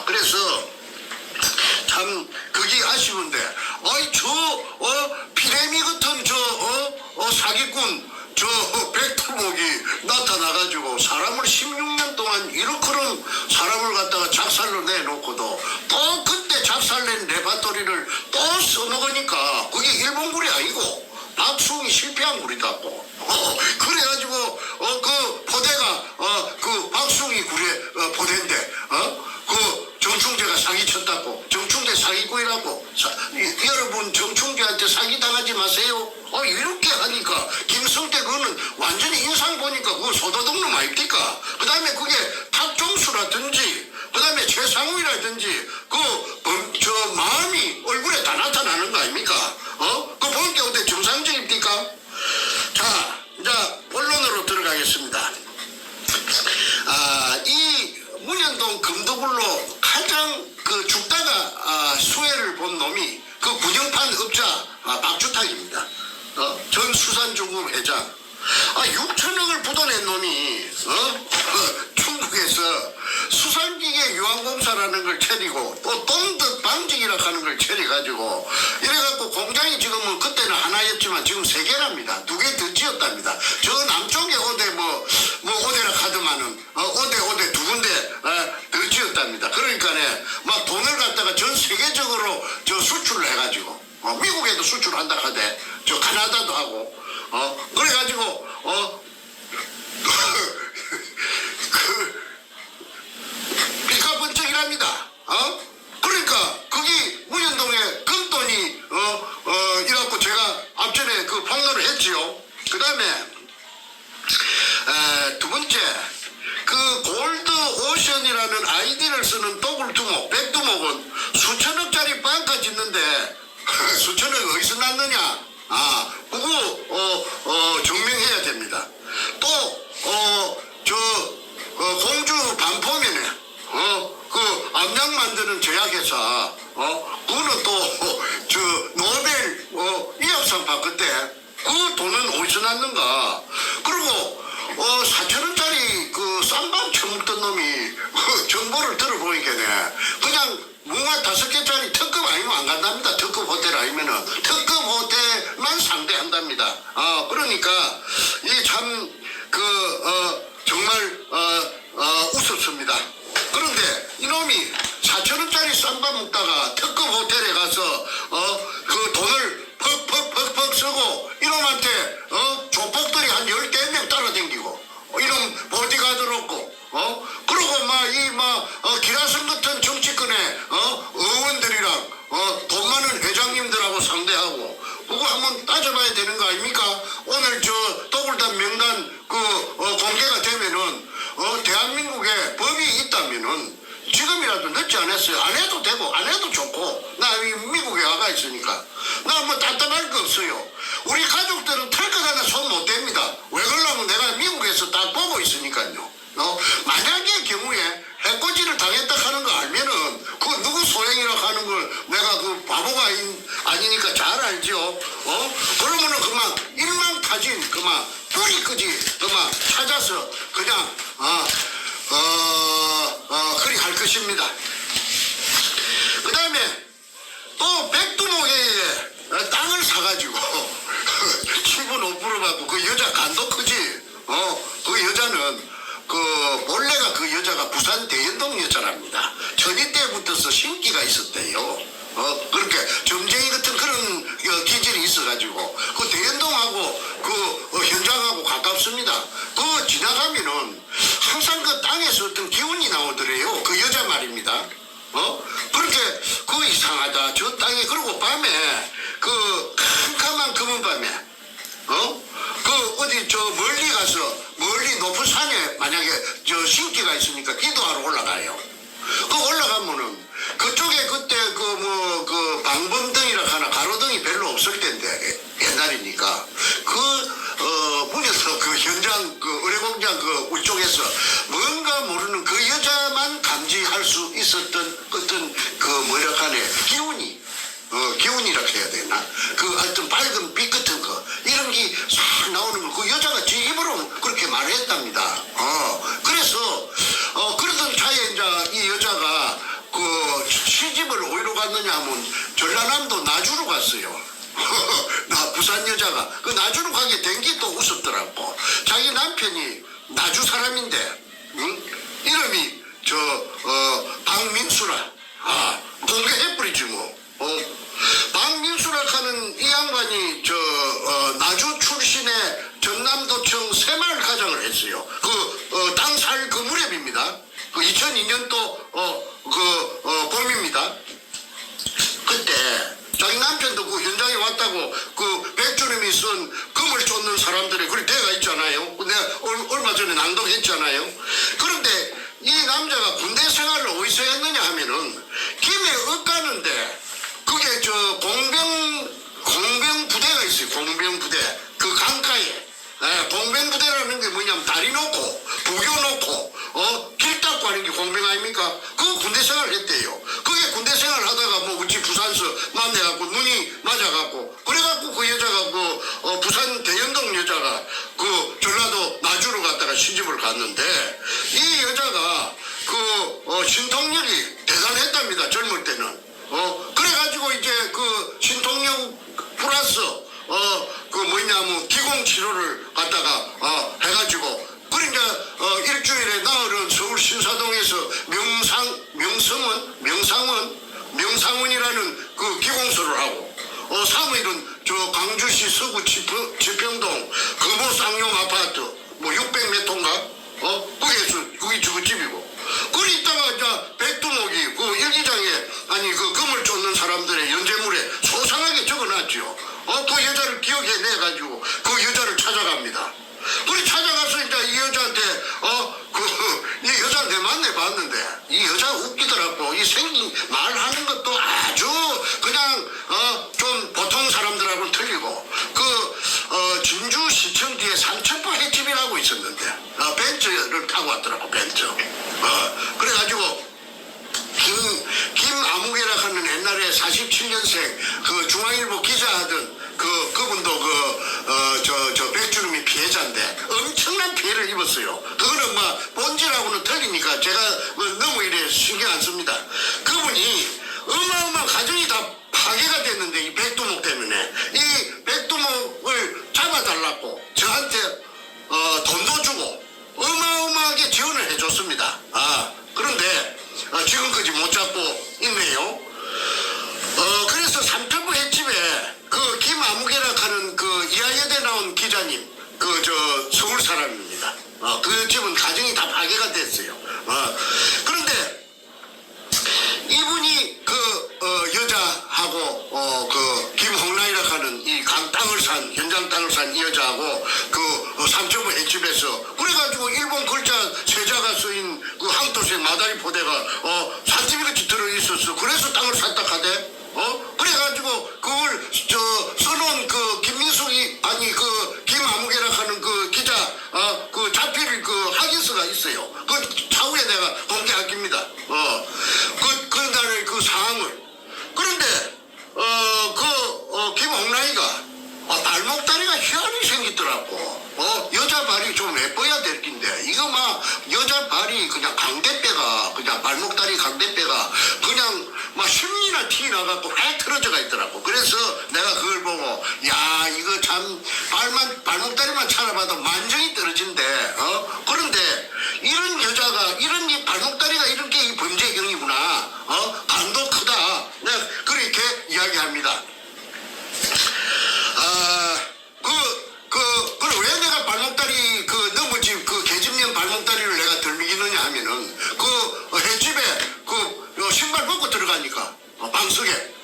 그래서 참 그게 아쉬운데, 어이 피레미 같은 사기꾼 백두목이 나타나가지고 사람을 16년 동안 이렇게는 사람을 갖다가 작살로 내놓고도 또 그때 작살낸 레파토리를 또 써먹으니까 그게 일본굴이 아니고 박숭이 실패한 굴이다고. 그래가지고 그 포대가 그 박숭이 굴의 포대인데 그 정충재가 사기쳤다고. 정충재 사기꾼이라고. 여러분 정충재한테 사기당하지 마세요. 이렇게 하니까 김성태 그거는 완전히 인상 보니까 그거 소도둑놈 아닙니까? 그 다음에 그게 탁종수라든지 그 다음에 최상우라든지 저 마음이 얼굴에 다 나타나는 거 아닙니까? 그거 보니까 어때 정상적입니까? 자, 이제 본론으로 들어가겠습니다. 이 문현동 금도굴로 가장 그 죽다가 수혜를 본 놈이 그 구경판 업자 박주탁입니다. 전 수산중공 회장. 6천억을 부도낸 놈이 중국에서 수산기계 유한공사라는 걸 차리고 또 동덕 방직이라 하는 걸 차려가지고 이래갖고 공장이 지금은 그때는 하나였지만 지금 3개랍니다. 2개 더 지었답니다. 저 남쪽에 어디 뭐 어디라 가더만은 어디 2군데 더 지었답니다. 그러니까네 막 돈을 갖다가 전 세계적으로 저 수출을 해가지고 미국에도 수출한다 하대. 저 카나다도 하고 그래가지고 삐까번쩍이랍니다. 그러니까 거기 문현동에 금돈이 이라고 제가 앞전에 그 폭로를 했지요. 그 다음에 두 번째 그 골드 오션이라는 아이디를 쓰는 도굴두목 백두목은 수천억짜리 빵까 짓는데 수천억 어디서 났느냐? 그거 증명해야 됩니다. 또 공주 반포면에 그 암약 만드는 제약회사 그거는 또 저 노벨 의학상 받았대. 그 돈은 어디서 났는가? 그리고 4천원짜리 그 쌈밥 처먹던 놈이 정보를 들어보니까네 그냥 뭔가 5개짜리 특급 아니면 안 간답니다. 특급 호텔 아니면은 특급 호텔만 상대한답니다. 그러니까 이 참 정말 우습습니다. 그런데 이놈이 4천원짜리 쌈밥 먹다가 특급 호텔에 가서 그 돈을 퍽 쓰고 이놈한테 조폭들이 한 10개 명 따라다니고 이놈 보디가드를 없고 그리고 기라성 같은 정치권의 의원들이랑 돈 많은 회장님들하고 상대하고 그거 한번 따져봐야 되는 거 아닙니까? 오늘 저 도굴단 명단 공개가 되면은 대한민국에 법이 있다면은 지금이라도 늦지 않았어요. 안 해도 되고 안 해도 좋고 나 미국에 와가 있으니까 나 뭐 답답할 거 없어요. 우리 가족들은 털 것 하나 손 못 댑니다. 왜 그러냐면 내가 미국에서 딱 보고 있으니까요. 만약의 경우에 해코지를 당했다 하는 거 알면은 그 누구 소행이라고 하는 걸 내가 그 바보가 아니니까 잘 알죠. 그러면은 그만 일망타진 그만 뿌리끄지 그만 찾아서 그냥 그리 할 것입니다. 그 다음에 또 백두목에 땅을 사가지고 기분 5% 받고 그 여자 간도 크지. 그 여자는 본래가 그 여자가 부산 대연동 여자랍니다. 전이 때부터서 신기가 있었대요. 그렇게 점쟁이 같은 그런 기질이 있어가지고 그 대연동하고 그 현장하고 가깝습니다. 그 지나가면은 항상 그 땅에서 어떤 기운이 나오더래요. 그 여자 말입니다. 그렇게 그 이상하다 저 땅에. 그리고 밤에 그 캄캄한 검은 밤에 그 어디 저 멀리 가서 멀리 높은 산에 만약에 저 신기가 있으니까 기도하러 올라가요. 그 올라가면은 그쪽에 그때 그 방범등이라 하나 가로등이 별로 없을 텐데 옛날이니까 문에서 그 현장 그 의뢰공장 그 위쪽에서 뭔가 모르는 그 여자만 감지할 수 있었던 어떤 그 뭐라 하네 기운이라 해야 되나? 그 어떤 밝은 빛 같은 거 이런 게 싹 나오는 거 그 여자가 지 입으로 그렇게 말을 했답니다. 그래서 그러던 차에 이제 이 여자가 그 시집을 어디로 갔느냐 하면 전라남도 나주로 갔어요. 나 부산 여자가 그 나주로 가게 된 게 또 우습더라고. 자기 남편이 나주 사람인데 이름이 박민수라 공개해버리지 뭐. 박민수라 하는 이 양반이 나주 출신의 전남도청 새마을 가장을 했어요. 땅 살 그 무렵입니다. 2002년도 봄입니다. 그때 자기 남편도 그 현장에 왔다고 그 백주님이 쓴 금을 쫓는 사람들의 그 대가 있잖아요. 내가 얼마 전에 낭독했잖아요. 그런데 이 남자가 군대 생활을 어디서 했느냐 하면은 김해 엇가는데 그게 공병 부대가 있어요. 공병 부대 그 강가에 공병 부대라는 게 뭐냐면 다리 놓고 부교 놓고 길 닦고 하는 게 공병 아닙니까? 그 군대 생활을 했대요. 그게 군대 생활을 하다가 뭐 우리 부산서 만나갖고 눈이 맞아갖고 그래갖고 그 여자가 부산 대연동 여자가 그 전라도 나주로 갔다가 시집을 갔는데 이 여자가 신통력이 대단했답니다. 젊을 때는. 그래가지고 이제 그 신통력 플러스 뭐냐면 기공 치료를 갖다가 해가지고 그러니까 일주일에 나흘은 서울 신사동에서 명상원이라는 그 기공소를 하고 3일은 광주시 서구 지평동 금호 쌍용 아파트 뭐 600몇 호인가 그게 주거집이고 그리 있다가 이제 백두목이 그 일기장에 그 금을 쫓는 사람들의 연재물에 소상하게 적어놨죠. 그 여자를 기억해내가지고 그 여자를 찾아갑니다. 그리 찾아가서 이제 이 여자한테 이 여자한테 만나봤는데 이 여자 웃기더라고. 이 생긴 말하는 것도 아주 그냥 좀 보통 사람들하고는 틀리고 진주시청 뒤에 삼천포 횟집이라고 있었는데 벤츠를 타고 왔더라고. 벤츠. 그래가지고 김아무개라 하는 옛날에 47년생 그 중앙일보 기자하던 그분도 백주름이 피해자인데 엄청난 피해를 입었어요. 그거는 뭐 본질하고는 틀리니까 제가 너무 이래 신경 안 씁니다. 그분이 어마어마한 가정이 다 파괴가 됐는데 이 백두목 때문에 이 백두목을 잡아달라고 저한테 돈도 주고 어마어마하게 지원을 해줬습니다. 그런데 지금까지 못 잡고 있네요. 그래서 삼천포 횟집에 그 김아무개라 하는 그 이하여대 나온 기자님 서울 사람입니다. 그 집은 가정이 다 파괴가 됐어요. 그런데 이분이 여자하고 김홍란이라 하는 이 현장 땅을 산 이 여자하고 삼천포 횟집에서 그래가지고 일본 글자 세자가 쓰인 그 항토색 마다리 포대가 산집이같이 들어있었어. 그래서 땅을 샀다 하대. 그래가지고 그걸 써놓은 김민숙이 김아무개라 하는 그 기자 그 자필 학예서가 있어요. 그 차후에 내가 공개할깁니다. 그런 날의 그 상황을. 그런데 김홍란이가 발목다리가 희한히 생기더라고. 여자 발이 좀 예뻐야 될 낀데 이거 막 여자 발이 그냥 강대뼈가 그냥 발목다리 강대뼈가 그냥 막 심리나 티 나갖고 획 틀어져가 있더라고. 그래서 내가 그걸 보고 야 이거 참 발목다리만 찾아봐도 만정이 떨어진대. 그런데 이런 여자가 이런 이 발목다리가 이렇게 이 범죄경이구나. 간도 크다. 내가 그렇게 이야기합니다. 그래 왜 내가 발목다리 너무집 계집년 발목다리를 내가 들미기느냐 하면은 횟집에 신발 벗고 들어가니까 방석에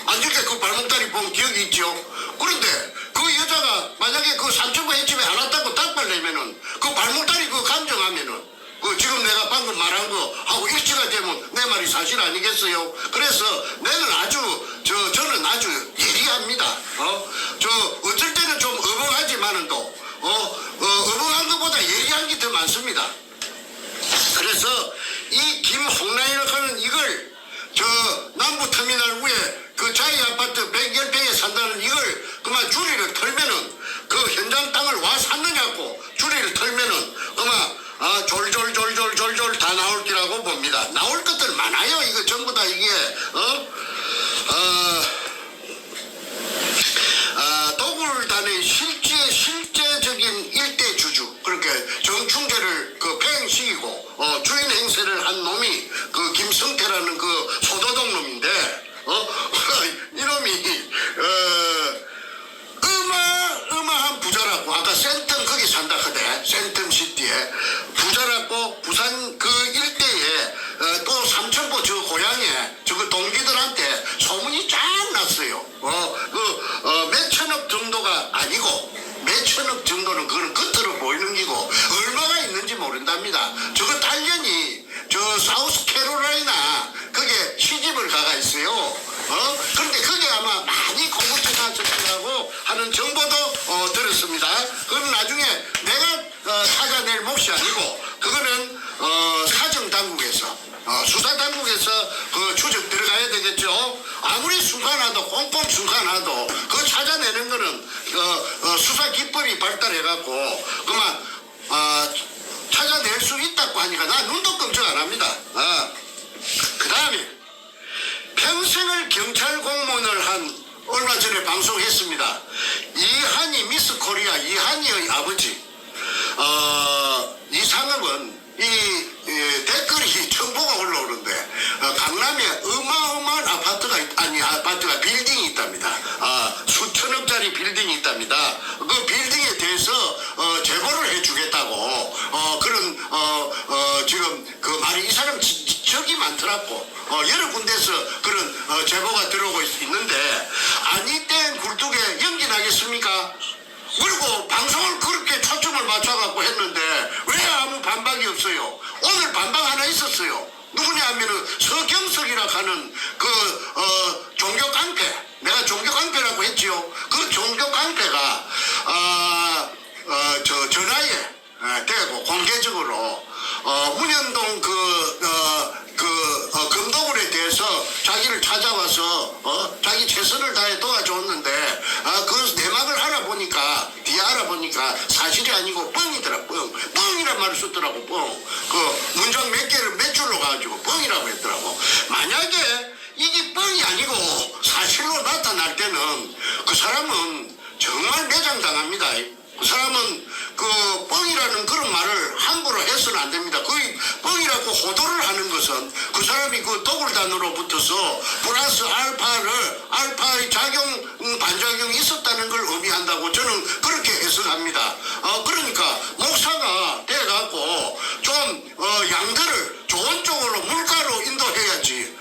안좋게 그 발목다리 본 기억이 있죠. 그런데 그 여자가 만약에 삼천포 횟집에 안 왔다고 닭발 내면은 그 발목다리 감정하면은 지금 지금 내가 방금 말한 거 하고 일치가 되면 내 말이 사실 아니겠어요? 그래서 저는 아주 예리합니다. 어쩔 때는 좀 어벙하지만은 또 어벙한 것보다 예리한 게 더 많습니다. 그래서 이 김홍란이라고 하는 이걸 남부터미널 위에 그 자이 아파트 110평에 산다는 이걸 그만 줄이를 털면은 그 현장 땅을 와 샀느냐고 줄이를 털면은 그만 졸졸 다 나올 기라고 봅니다. 나올 것들 많아요. 이거 전부 다 이게 도굴단의 실제적인 일대 주주 그렇게 정충제를 그 폐행시키고 주인 행세를 한 놈이 그 김성태라는 그 소도동 놈인데 이놈이 어마어마한 부자라고 아까 센텀 거기 산다 하대 센텀시티에 부자라고 부산 그 일대에 또 삼천포 저 고향에 저그 동기들한테 소문이 쫙 났어요. 몇천억 정도가 아니고 몇천억 정도는 그건 겉으로 보이는 기고 얼마가 있는지 모른답니다. 저거 딸년이 저 사우스캐롤라이나 그게 시집을 가가 있어요. 그런데 그게 아마 많이 공부해놨었다고 하는 정보도 들었습니다. 그건 나중에 내가 찾아낼 몫이 아니고 그거는 사정당국에서 수사당국에서 그 추적 들어가야 되겠죠. 아무리 수사나도 꽁꽁 수사나도 그거 찾아내는 거는 수사 기법이 발달해갖고 그만 찾아낼 수 있다고 하니까 나 눈도 끔찍 안 합니다. 그 다음에 평생을 경찰 공무원을 한 얼마 전에 방송했습니다. 이한이 미스 코리아 이한이의 아버지 이상업은 이 댓글이 정보가 올라오는데 강남에 어마어마한 아파트가 빌딩이 있답니다. 수천억짜리 빌딩이 있답니다. 그 빌딩에 대해서 제보를 해주겠다고 그런 지금 그 말이 이 사람 적이 많더라고. 여러 군데서 그런 제보가 들어오고 있는데 아니 땐 굴뚝에 연기 나겠습니까? 그리고 방송을 그렇게 초점을 맞춰갖고 했는데 왜 아무 반박이 없어요? 오늘 반박 하나 있었어요. 누구냐 하면은 서경석이라 하는 그 종교 깡패, 내가 종교 깡패라고 했지요. 그 종교 깡패가 저 전화에 대고 공개적으로 문현동 금도굴에 대해서 자기를 찾아와서 자기 최선을 다해 도와줬는데 그 내막을 알아보니까 사실이 아니고 뻥이더라. 뻥이란 말을 썼더라고. 그 문장 몇 줄로 가지고 뻥이라고 했더라고. 만약에 이게 뻥이 아니고 사실로 나타날 때는 그 사람은 정말 매장당합니다. 그 사람은 그 뻥이라는 그런 말을 함부로 해서는 안 됩니다. 거의 뻥이라고 호도를 하는 것은 그 사람이 그 도굴단으로 붙어서 플러스 알파의 반작용이 있었다는 걸 의미한다고 저는 그렇게 해석합니다. 그러니까 목사가 돼갖고 좀 양들을 좋은 쪽으로 물가로 인도해야지.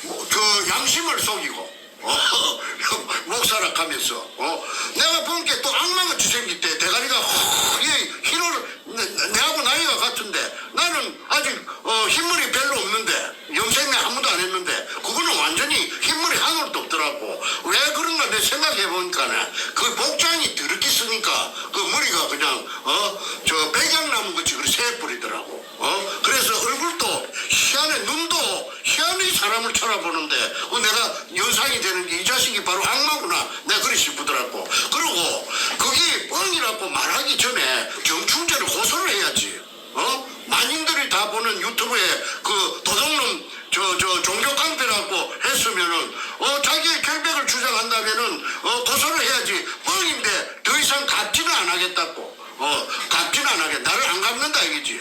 그 양심을 속이고. 목사라 하면서 내가 본 게 또 악마같이 생길 때 대가리가 흰을 내하고 나이가 같은데 나는 아직 흰머리 별로 없는데 염색내 한 번도 안 했는데 그거는 완전히 흰머리 하나도 없더라고. 왜 그런가 내 생각해보니까 그 복장이 더럽게 쓰니까 그 머리가 그냥 저 백양나무 같이 그렇게 새뿌리더라고. 그래서 얼굴도 희한해. 눈도 희한히 사람을 쳐다보는데 내가 연상이 되는 게 이 자식이 바로 악마구나. 내가 그리 싶더라고. 그리고 그게 뻥이라고 말하기 전에 정충제를 고소를 해야지. 만인들이 다 보는 유튜브에 그 도둑놈 종교 깡패라고 했으면은 자기의 결백을 주장한다면은 고소를 해야지. 뻥인데 더 이상 갚지는 안 하겠다고. 갚지는 안 하겠다. 나를 안 갚는다 이거지.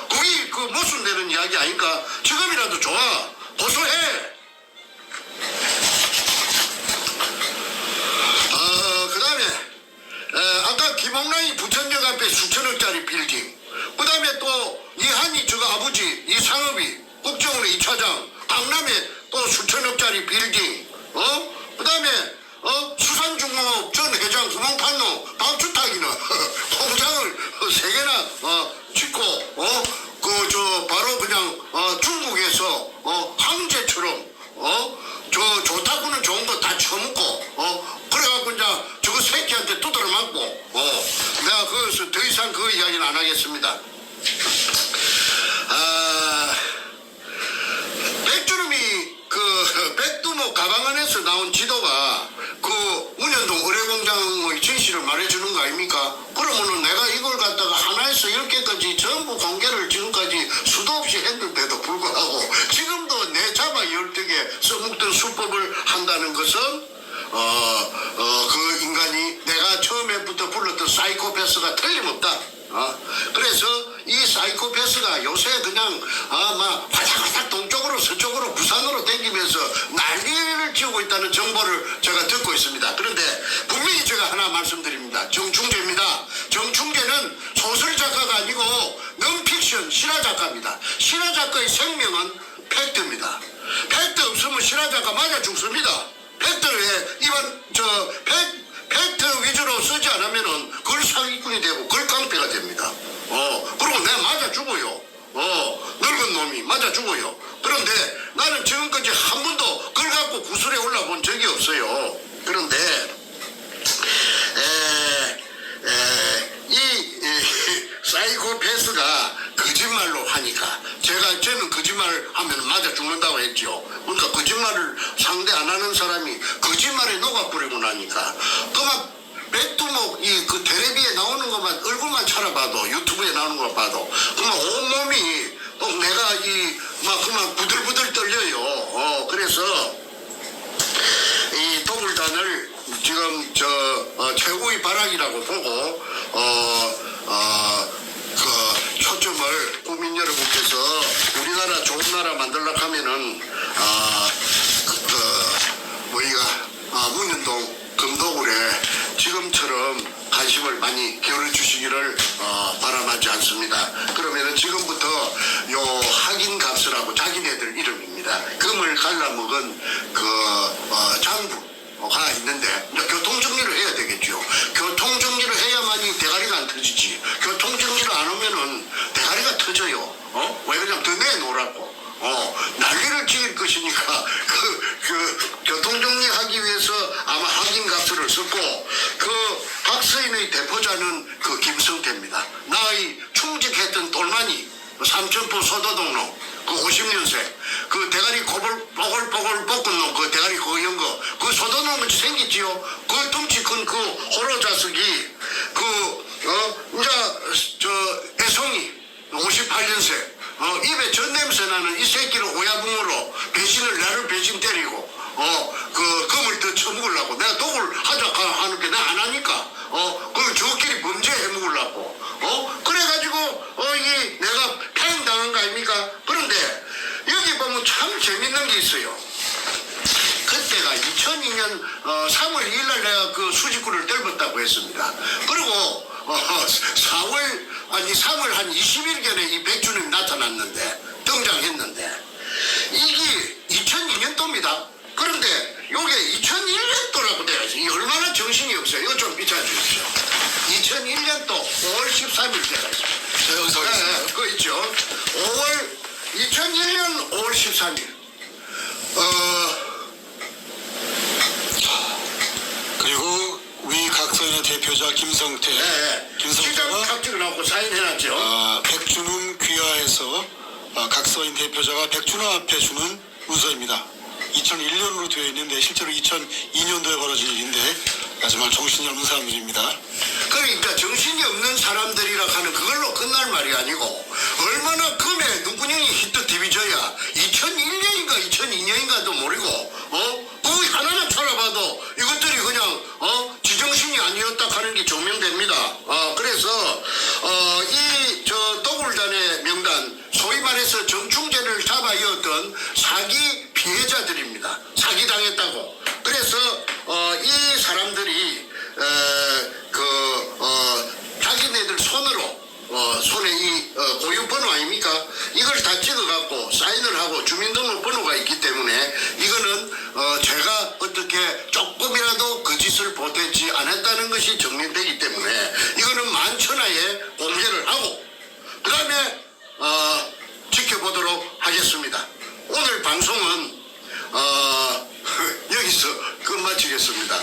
그게 그 모순되는 이야기 아닌가? 지금이라도 좋아. 고소해. 그 다음에 아까 김홍란이 부천역 앞에 수천억짜리 빌딩, 그 다음에 또 이한이 저거 아버지 이상업이 국정원의 2차장 강남에 또 수천억짜리 빌딩, 그 다음에 수산중공업 전 회장 구멍판로 박주탁이는 공장을 3개나 짓고 그 제가 그것을 더 이상 그 이야기는 안 하겠습니다. 백주름이 그 백두목 가방 안에서 나온 지도가 그 운현동 의뢰공장의 진실을 말해주는 거 아닙니까? 그러면은 내가 이걸 갖다가 하나에서 10개까지 전부 공개를 지금까지 수도 없이 했는데도 불구하고 지금도 내 잡아 12개 써먹던 수법을 한다는 것은 그 인간이 내가 처음에부터 불렀던 사이코패스가 틀림없다. 그래서 이 사이코패스가 요새 그냥 막 화작화작 동쪽으로 서쪽으로 부산으로 댕기면서 난리를 지우고 있다는 정보를 제가 듣고 있습니다. 그런데 분명히 제가 하나 말씀드립니다. 정충재입니다. 정충재는 소설 작가가 아니고 넌픽션 실화 작가입니다. 실화 작가의 생명은 팩트입니다. 팩트 없으면 실화 작가 맞아 죽습니다. 팩트를 팩트 위주로 쓰지 않으면은 그걸 사기꾼이 되고 그걸 깡패가 됩니다. 그리고 내가 맞아 죽어요. 늙은 놈이 맞아 죽어요. 그런데 나는 지금까지 한 번도 그걸 갖고 구슬에 올라본 적이 없어요. 그런데 이 사이코패스가 거짓말로 하니까 저는 거짓말 하면 맞아 죽는다고 했죠. 그러니까 거짓말을 상대 안 하는 사람이 거짓말에 녹아버리고 나니까 그만 백두목 그 텔레비에 나오는 것만 얼굴만 찾아봐도 유튜브에 나오는 거 봐도 그만 온몸이 내가 막 그만 부들부들 떨려요. 그래서 이 도굴단을 지금 최고의 발악이라고 보고 그 초점을 국민 여러분께서 우리나라 좋은 나라 만들려고 하면은 우리가 문현동 금도굴에 지금처럼 관심을 많이 기울여 주시기를 바람하지 않습니다. 그러면은 지금부터 요 학인갑스라고 자기네들 이름입니다. 금을 갈라먹은 그 장부가 있는데 교통정리를 해야 되겠죠. 교통정리를 해야만이 대가리가 안 터지지. 교통정리를 안 하면은 대가리가 터져요. 왜 그냥 더 내놓으라고. 난리를 지을 것이니까 그 교통정리하기 위해서 아마 확인값을 썼고 그 박서인의 대표자는 그 김성태입니다. 나의 충직했던 똘마니 삼천포 소도동로 그 50년생 그 대가리 뽀글뽀글 볶은 놈 그 대가리 그거 연거 그 소도동 같이 생겼지요. 그 덩치 큰 그 호로자석이 애송이 58년생 입에 젖냄새 나는 이 새끼를 오야붕으로 나를 배신 때리고 그 금을 더 쳐먹으려고 내가 독을 하자 하는 게 내가 안 하니까 그걸 저끼리 범죄 해먹으려고 그래가지고 이게 내가 파행당한 거 아닙니까? 그런데 여기 보면 참 재밌는 게 있어요. 그때가 2002년 3월 2일 날 내가 그 수직구를 떨궜다고 했습니다. 그리고 3월 한 20일경에 이 백주님이 나타났는데 등장했는데 이게 2002년도입니다. 그런데 요게 2001년도라고 돼야지. 이 얼마나 정신이 없어요. 이거 좀 비춰주십시오. 2001년도 5월 13일 돼가 있습니다. 여기서 네, 그거 있죠. 2001년 5월 13일. 그리고 위 각서인의 대표자 김성태. 네, 시장 김성태가 탁지를 하고 사인해놨죠. 백준음 귀하에서 각서인 대표자가 백준음 앞에 주는 문서입니다. 2001년으로 되어 있는데 실제로 2002년도에 벌어진 일인데 정말 정신이 없는 사람들입니다. 그러니까 정신이 없는 사람들이라 하는 그걸로 끝날 말이 아니고 얼마나 금에 눈구녕이 히트 디비져야 2001년인가 2002년인가도 모르고 그거 하나만 찾아봐도 이것들이 그냥 지정신이 아니었다 하는 게 증명됩니다. 그래서 이 도굴단의 명단 소위 말해서 정충재를 잡아 이었던 사기 피해자들입니다. 사기당했다고. 그래서 이 사람들이 자기네들 손으로 손에 이 고유번호 아닙니까? 이걸 다 찍어갖고 사인을 하고 주민등록번호가 있기 때문에 이거는 제가 어떻게 조금이라도 거짓을 보태지 않았다는 것이 증명되기 때문에 이거는 만천하에 공개를 하고 그 다음에 지켜보도록 하겠습니다. 오늘 방송은 여기서 끝마치겠습니다.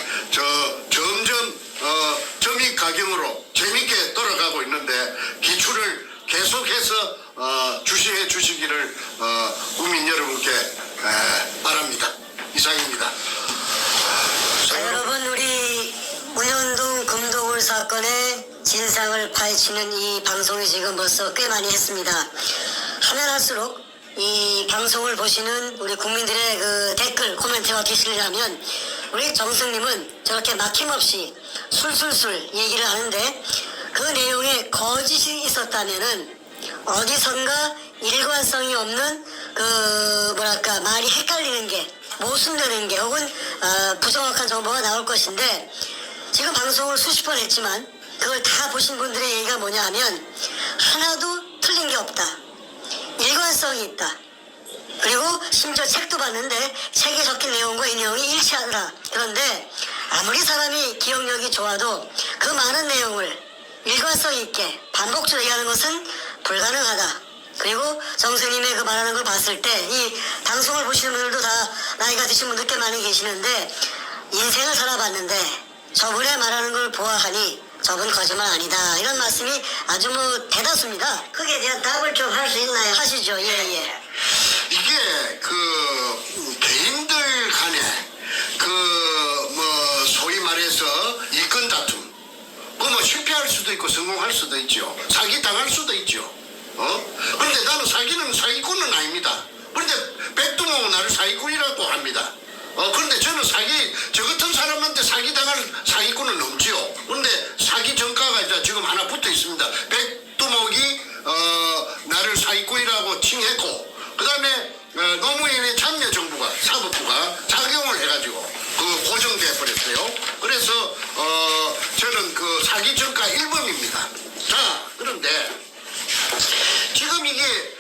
점점 점입가경으로 재밌게 해서 주시해 주시기를 국민 여러분께 바랍니다. 이상입니다. 자, 여러분, 우리 문현동 금도굴 사건의 진상을 파헤치는 이 방송이 지금 벌써 꽤 많이 했습니다. 하면 할수록 이 방송을 보시는 우리 국민들의 그 댓글 코멘트가 계시려면 우리 정승님은 저렇게 막힘없이 술술술 얘기를 하는데 그 내용에 거짓이 있었다면은 어디선가 일관성이 없는 그 뭐랄까 말이 헷갈리는 게 모순되는 게 혹은 부정확한 정보가 나올 것인데 지금 방송을 수십 번 했지만 그걸 다 보신 분들의 얘기가 뭐냐 하면 하나도 틀린 게 없다. 일관성이 있다. 그리고 심지어 책도 봤는데 책에 적힌 내용과 이 내용이 일치하더라. 그런데 아무리 사람이 기억력이 좋아도 그 많은 내용을 일관성 있게 반복적으로 얘기하는 것은 불가능하다. 그리고 정선님의 그 말하는 걸 봤을 때 이 방송을 보시는 분들도 다 나이가 드신 분들 꽤 많이 계시는데 인생을 살아봤는데 저분의 말하는 걸 보아하니 저분 거짓말 아니다. 이런 말씀이 아주 뭐 대다수입니다. 거기에 대한 답을 좀 할 수 있나요? 하시죠. 예. 이게 그 개인들 간에 그 뭐 소위 말해서 이권 다툼 뭐 실패할 수도 있고 성공할 수도 있죠. 사기 당할 수도 있죠. 그런데 나는 사기는 사기꾼은 아닙니다. 그런데 백두모 나를 사기꾼이라고 합니다. 그런데 저는 저 같은 사람한테 사기당할 사기꾼은 없지요. 그런데 사기 전가가 이제 지금 하나 붙어 있습니다. 백두목이 나를 사기꾼이라고 칭했고, 그 다음에 노무현의 참여정부가 사법부가 작용을 해가지고 그 고정돼 버렸어요. 그래서 저는 그 사기 전가 1범입니다. 자, 그런데 지금 이게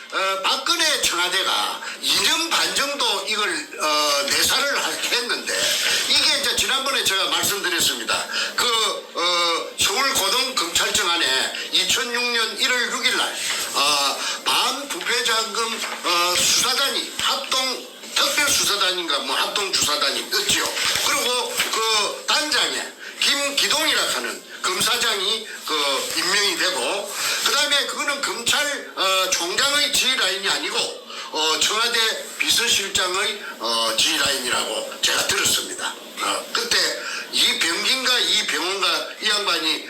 박근혜 청와대가 2년 반 정도 이걸 내사를 했는데 이게 이제 지난번에 제가 말씀드렸습니다. 그 서울고등검찰청 안에 2006년 1월 6일 날 반부패자금 수사단이 특별수사단인가 뭐 합동주사단이 있지요. 그리고 그 단장에 김기동이라 하는 검사장이 그 임명이 되고, 그 다음에 그거는 검찰 총장의 지휘라인이 아니고 청와대 비서실장의 지휘라인이라고 제가 들었습니다. 그때 이병gin가 이병헌가 이 양반이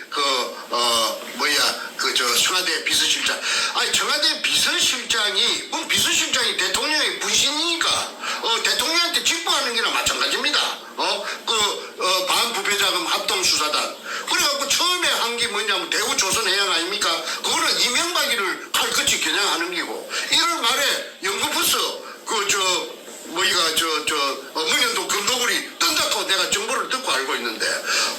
청와대 비서실장. 아니 청와대 비서실장이 뭐 비서실장이 대통령의 분신이니까 대통령한테 직보하는 게나 마찬가지입니다. 반부패자금 합동수사단. 그래갖고 처음에 한 게 뭐냐면 대우조선해양 아닙니까? 그거는 이명박이를 칼끝이 겨냥하는 기고 1월 말에 연구부서 문현동 금도굴이 뜬다고 내가 정보를 듣고 알고 있는데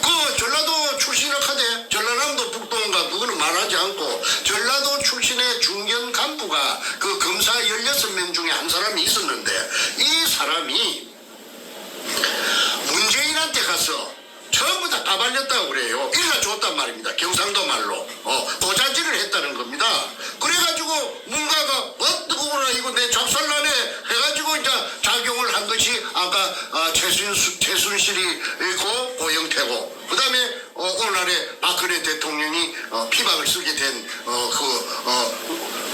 그 전라도 출신을 하되 전라남도 북동가 그거는 말하지 않고 전라도 출신의 중견 간부가 그 검사 16명 중에 한 사람이 있었는데 이 사람이 문재인한테 가서 전부 다 까발렸다고 그래요. 일러줬단 말입니다. 경상도 말로. 도자질을 했다는 겁니다. 그래가지고 문가가 누구구나 이거 내 작살나네 해가지고 이제 작용을 한 것이 아까 최순실이 있고 고영태고 그 다음에 오늘날에 박근혜 대통령이 피박을 쓰게 된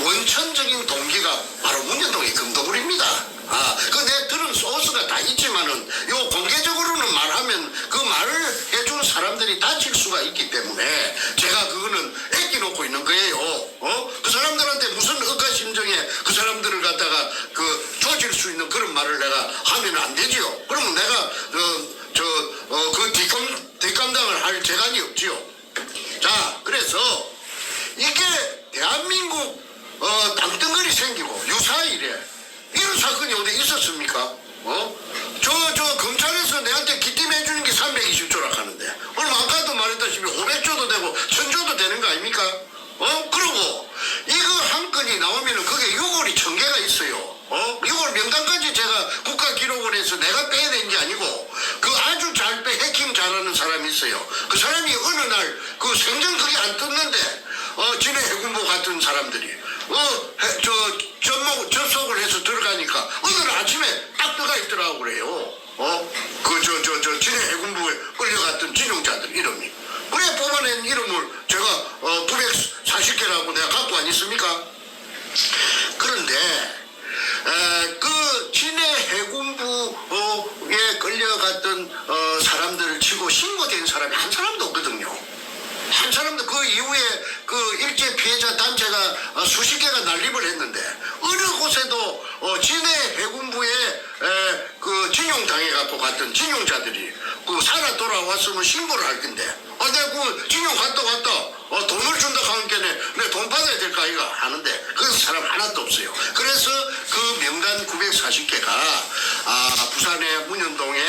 원천적인 동기가 바로 문현동의 금도굴입니다. 내 들은 소스가 다 있지만은 요 공개적으로는 말하면 그 말을 해준 사람들이 다칠 수가 있기 때문에 제가 그거는 애끼놓고 있는 거예요. 그 사람들한테 무슨 억가심정에 그 사람들을 갖다가 조질 수 있는 그런 말을 내가 하면 안 되지요. 그러면 내가 뒷감당을 할 재간이 없지요. 자, 그래서 이게 대한민국 땅덩어리 생기고 유사일에 이런 사건이 어디 있었습니까? 검찰에서 내한테 기팀해 주는 게 320조라 하는데 얼마 아까도 말했다시피 500조도 되고 1000조도 되는 거 아닙니까? 그리고 이거 한 건이 나오면은 그게 6월이 1000개가 있어요. 6월 명단까지 제가 국가기록원에서 내가 빼낸 게 아니고 그 아주 잘 해킹 잘하는 사람이 있어요. 그 사람이 어느 날 그 생전 그게 안 떴는데 진해 해군부 같은 사람들이 접속을 해서 들어가니까 오늘 아침에 딱 들어가 있더라고 그래요. 진해 해군부에 끌려갔던 진용자들 이름이. 그래 뽑아낸 이름을 제가 940개라고 내가 갖고 안 있습니까? 그런데 그 진해 해군부에 끌려갔던 사람들을 치고 신고된 사람이 한 사람도 없거든요. 한 사람도 그 이후에 그 일제 피해자 단체가 수십 개가 난립을 했는데 어느 곳에도 진해 해군부에 그 징용당해 갖고 갔던 징용자들이 그 살아 돌아왔으면 신고를 할 건데 내가 그 징용 갔다 돈을 준다 하는 게네 내 돈 받아야 될까 이거 하는데 그 사람 하나도 없어요. 그래서 그 명단 940개가 부산의 문현동에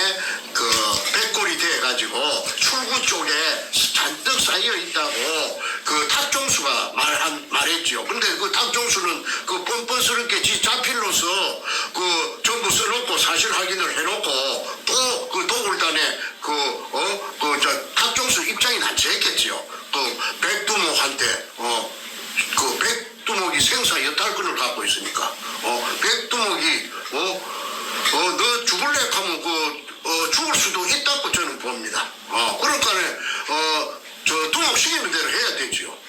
그 백골이 돼 가지고 출구 쪽에 잔뜩 쌓여 있다고 그 탁종수가 말했지요. 근데 그 탁종수는 그 뻔뻔스럽게 지 자필로서 그 전부 써놓고 사실 확인을 해놓고 또 그 도굴단에 탁종수 입장이 난처했겠지요. 그 백두목한테 그 백두목이 생사 여탈권을 갖고 있으니까 백두목이 너 죽을래 하면 죽을 수도 있다고 저는 봅니다. 그러니까 저 두목시키는 대로 해야 되지요.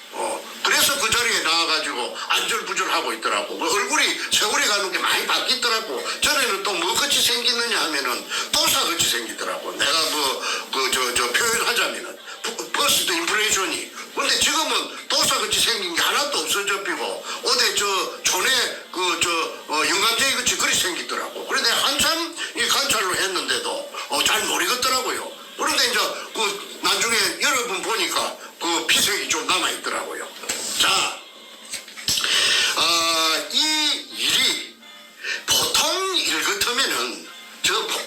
그래서 그 자리에 나와가지고 안절부절하고 있더라고. 그 얼굴이 세월이 가는 게 많이 바뀌더라고. 전에는 또 뭐 같이 생기느냐 하면은 도사같이 생기더라고. 내가 저 표현하자면은 버스트 인플레이션이. 근데 지금은 도사같이 생긴 게 하나도 없어져 비고 어디 저 촌에 영감쟁이 같이 그리 생기더라고. 그런데 한참 이 관찰로 했는데도 잘 모르겠더라고요. 그런데 이제 그 나중에 여러분 보니까 그 피색이 좀 남아 있더라고요. 자, 이 일이 보통 일 같으면은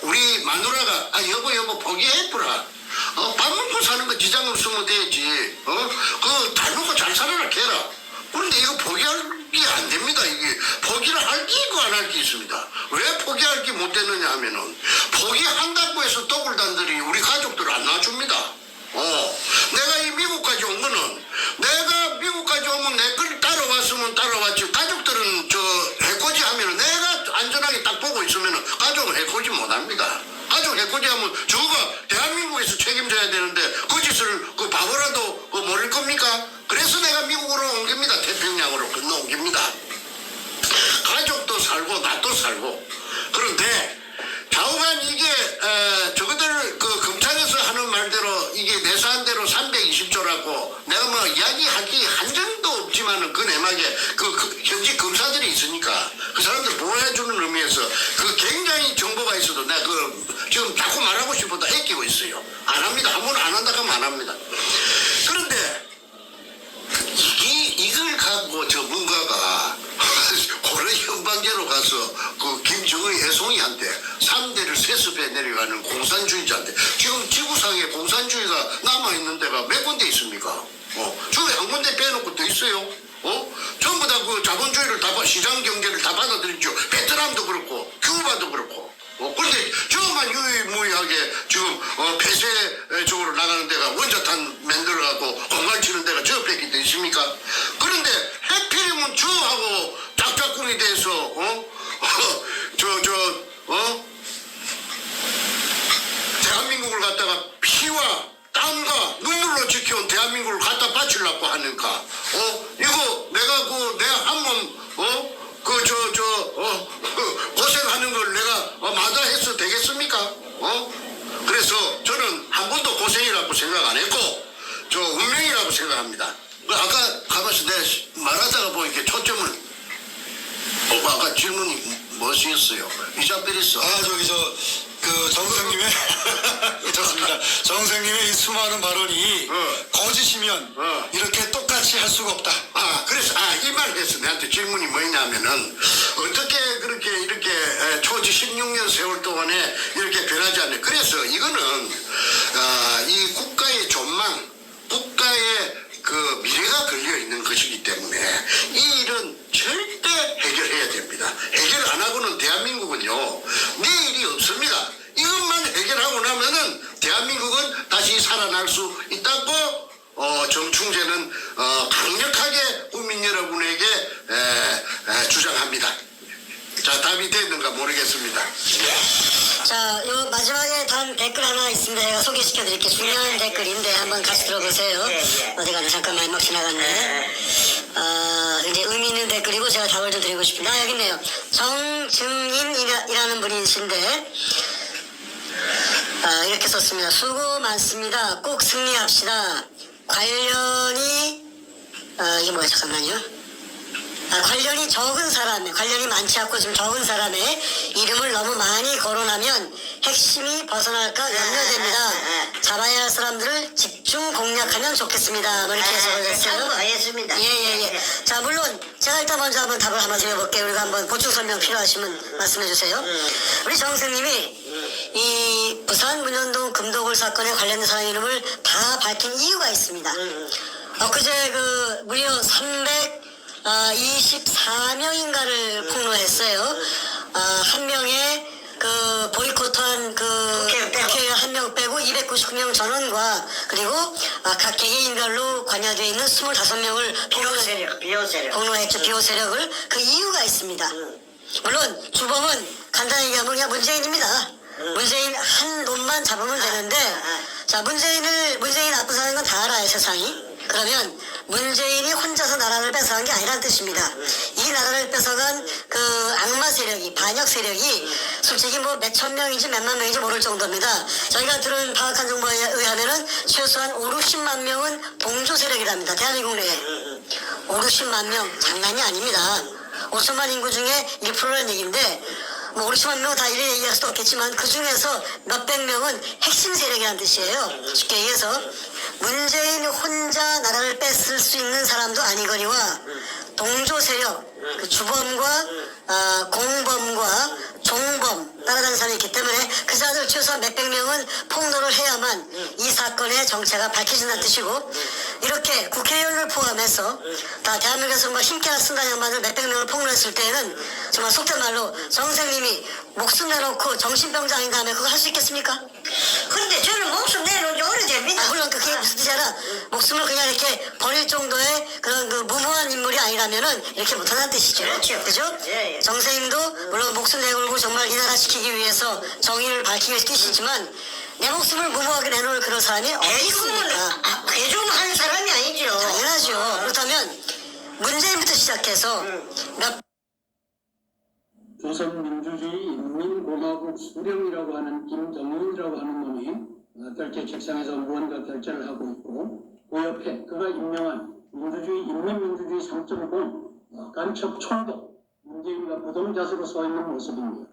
우리 마누라가 여보 포기해보라. 밥 먹고 사는 거 지장 없으면 되지. 잘 먹고 잘 살아라 캐라. 그런데 이거 포기하기 안 됩니다. 이게 포기를 할 게 있고 안 할 게 있습니다. 왜 포기할 게 못 되느냐 하면은 포기한다고 해서 도굴단들이 우리 가족들을 안 놔줍니다. 내가 이 미국까지 온 거는 내가 미국까지 오면 내 걸 따라왔으면 따라왔지. 가족들은 해코지 하면은 내가 안전하게 딱 보고 있으면은 가족은 해코지 못 합니다. 가족 해코지 하면 저가 대한민국에서 책임져야 되는데 그 짓을 그 바보라도 모를 겁니까? 그래서 내가 미국으로 온 겁니다. 태평양으로 건너온 겁니다. 가족도 살고 나도 살고. 그런데 좌우간 이게 저거들 그 검찰에서 하는 말대로 이게 내사한대로 320조라고 내가 뭐 이야기할 게 한 점도 없지만은 그 내막에 그 현직 검사들이 있으니까 그 사람들 보호해주는 의미에서 그 굉장히 정보가 있어도 내가 지금 자꾸 말하고 싶어도 애끼고 있어요. 안 합니다. 한 번 안 한다 하면 안 합니다. 그런데 이걸 갖고 전문가가 고려 현방제로 가서 그 김정의 애송이한테 3대를 세습해 내려가는 공산주의자인데 지금 지구상에 공산주의가 남아있는 데가 몇 군데 있습니까? 저기 한 군데 빼놓고 또 있어요. 전부 다 그 자본주의를 시장 경제를 다 받아들이죠. 베트남도 그렇고 큐바도 그렇고. 그런데 저만 유일무이하게 지금 폐쇄적으로 나가는 데가 원자탄 만들어갖고 공갈 치는 데가 저 밖에 더 있습니까? 그런데 해필이면 저하고 짝짝꿍이 돼서 대한민국을 갖다가 피와 땀과 눈물로 지켜온 대한민국을 갖다 바치려고 하니까 이거 내가 한번 고생하는 걸 내가 마다해서 되겠습니까? 그래서 저는 한 번도 고생이라고 생각 안 했고 운명이라고 생각합니다. 아까 가만있어 내가 말하다가 보니까 초점을 아까 질문이 무엇이었어요? 이자베리스. 정선생님의 좋습니다. 정선생님의 이 수많은 발언이 거짓이면 이렇게 똑같이 할 수가 없다. 그래서 이 말을 했어. 내한테 질문이 뭐냐면은 어떻게 그렇게 이렇게 초지 16년 세월 동안에 이렇게 변하지 않네. 그래서 이거는 이 국가의 전망, 국가의 그 미래가 걸려 있는 것이기 때문에 이 일은 절대 해결해야 됩니다. 해결 안 하고는 대한민국은요 내일이 없습니다. 이것만 해결하고 나면은 대한민국은 다시 살아날 수 있다고 정충재는 강력하게 국민 여러분에게 주장합니다. 자, 답이 됐는가 모르겠습니다. 자, 요 마지막에 단 댓글 하나 있습니다. 제가 소개시켜 드릴게요. 중요한 댓글인데 한번 같이 들어보세요. 어디 가나 잠깐 말막 지나갔네. 이제 의미 있는 댓글이고 제가 답을 좀 드리고 싶은데. 여기 있네요. 정증인이라는 분이신데, 이렇게 썼습니다. 수고 많습니다. 꼭 승리합시다. 관련이, 이게 뭐야, 잠깐만요. 관련이 적은 사람, 관련이 많지 않고 좀 적은 사람의 이름을 너무 많이 거론하면 핵심이 벗어날까 염려됩니다. 잡아야 할 사람들을 집중 공략하면 좋겠습니다. 뭐 이렇게 해서 올렸어요. 참고하겠습니다. 예. 자, 물론 제가 일단 먼저 한번 답을 한번 드려볼게요. 우리가 한번 보충 설명 필요하시면 말씀해 주세요. 우리 정선님이 이 부산 문현동 금도굴 사건에 관련된 사람 이름을 다 밝힌 이유가 있습니다. 엊그제 그 무려 324명인가를 폭로했어요. 한 명의 그 보이콧한 그 국회의원 한 명 빼고 299명 전원과 그리고 각 개개인별로 관여되어 있는 25명을 폭로했죠. 비호 세력을. 그 이유가 있습니다. 물론 주범은 간단히 얘기하면 그냥 문재인입니다. 문재인 한 놈만 잡으면 되는데, 자, 문재인 나쁜 사람인 건 다 알아요, 세상이. 그러면 문재인이 혼자서 나라를 뺏어간 게 아니란 뜻입니다. 이 나라를 뺏어간 그 악마 세력이, 반역 세력이 솔직히 뭐 몇천 명인지 몇만 명인지 모를 정도입니다. 저희가 들은 파악한 정보에 의하면은 최소한 5, 60만 명은 동조 세력이랍니다. 대한민국 내에. 5, 60만 명 장난이 아닙니다. 5천만 인구 중에 1%라는 얘기인데, 뭐 5, 60만 명은 다 이래 얘기할 수도 없겠지만 그 중에서 몇백 명은 핵심 세력이라는 뜻이에요. 쉽게 얘기해서 문재인 혼자 나라를 뺏을 수 있는 사람도 아니거니와 동조 세력, 그 주범과 공범과 종범 따라다니는 사람이 있기 때문에 그 사람들 최소한 몇백 명은 폭로를 해야만 이 사건의 정체가 밝혀진다는 뜻이고, 이렇게 국회의원을 포함해서 다 대한민국에서 뭐 힘께나 쓴다는 양반들 몇백 명을 폭로했을 때에는 정말 속된 말로 정생님이 목숨 내놓고 정신병자인가 하면 그거 할 수 있겠습니까? 그런데 저는 목숨 내놓은 지 오래됩니다. 물론 그게 무슨 뜻이 아니라 목숨을 그냥 이렇게 버릴 정도의 그런 그 무모한 인물이 아니라면은 이렇게 못한다는 뜻이죠. 그렇죠. 그죠? 예. 정세임도 물론 목숨 내걸고 정말 이 나라 지키기 위해서 정의를 밝히기 위해서 뛰시지만 내 목숨을 무모하게 내놓을 그런 사람이 어디 있습니까? 대중한 사람이 아니죠. 당연하죠. 그렇다면 문재인부터 시작해서 몇 조선민주주의 인민공화국 수령이라고 하는 김정은이라고 하는 놈이 결제 책상에서 무언가 결제를 하고 있고, 그 옆에 그가 임명한 민주주의 인민민주주의 3.0 간첩 총독 문재인과 부동자세로 서 있는 모습입니다.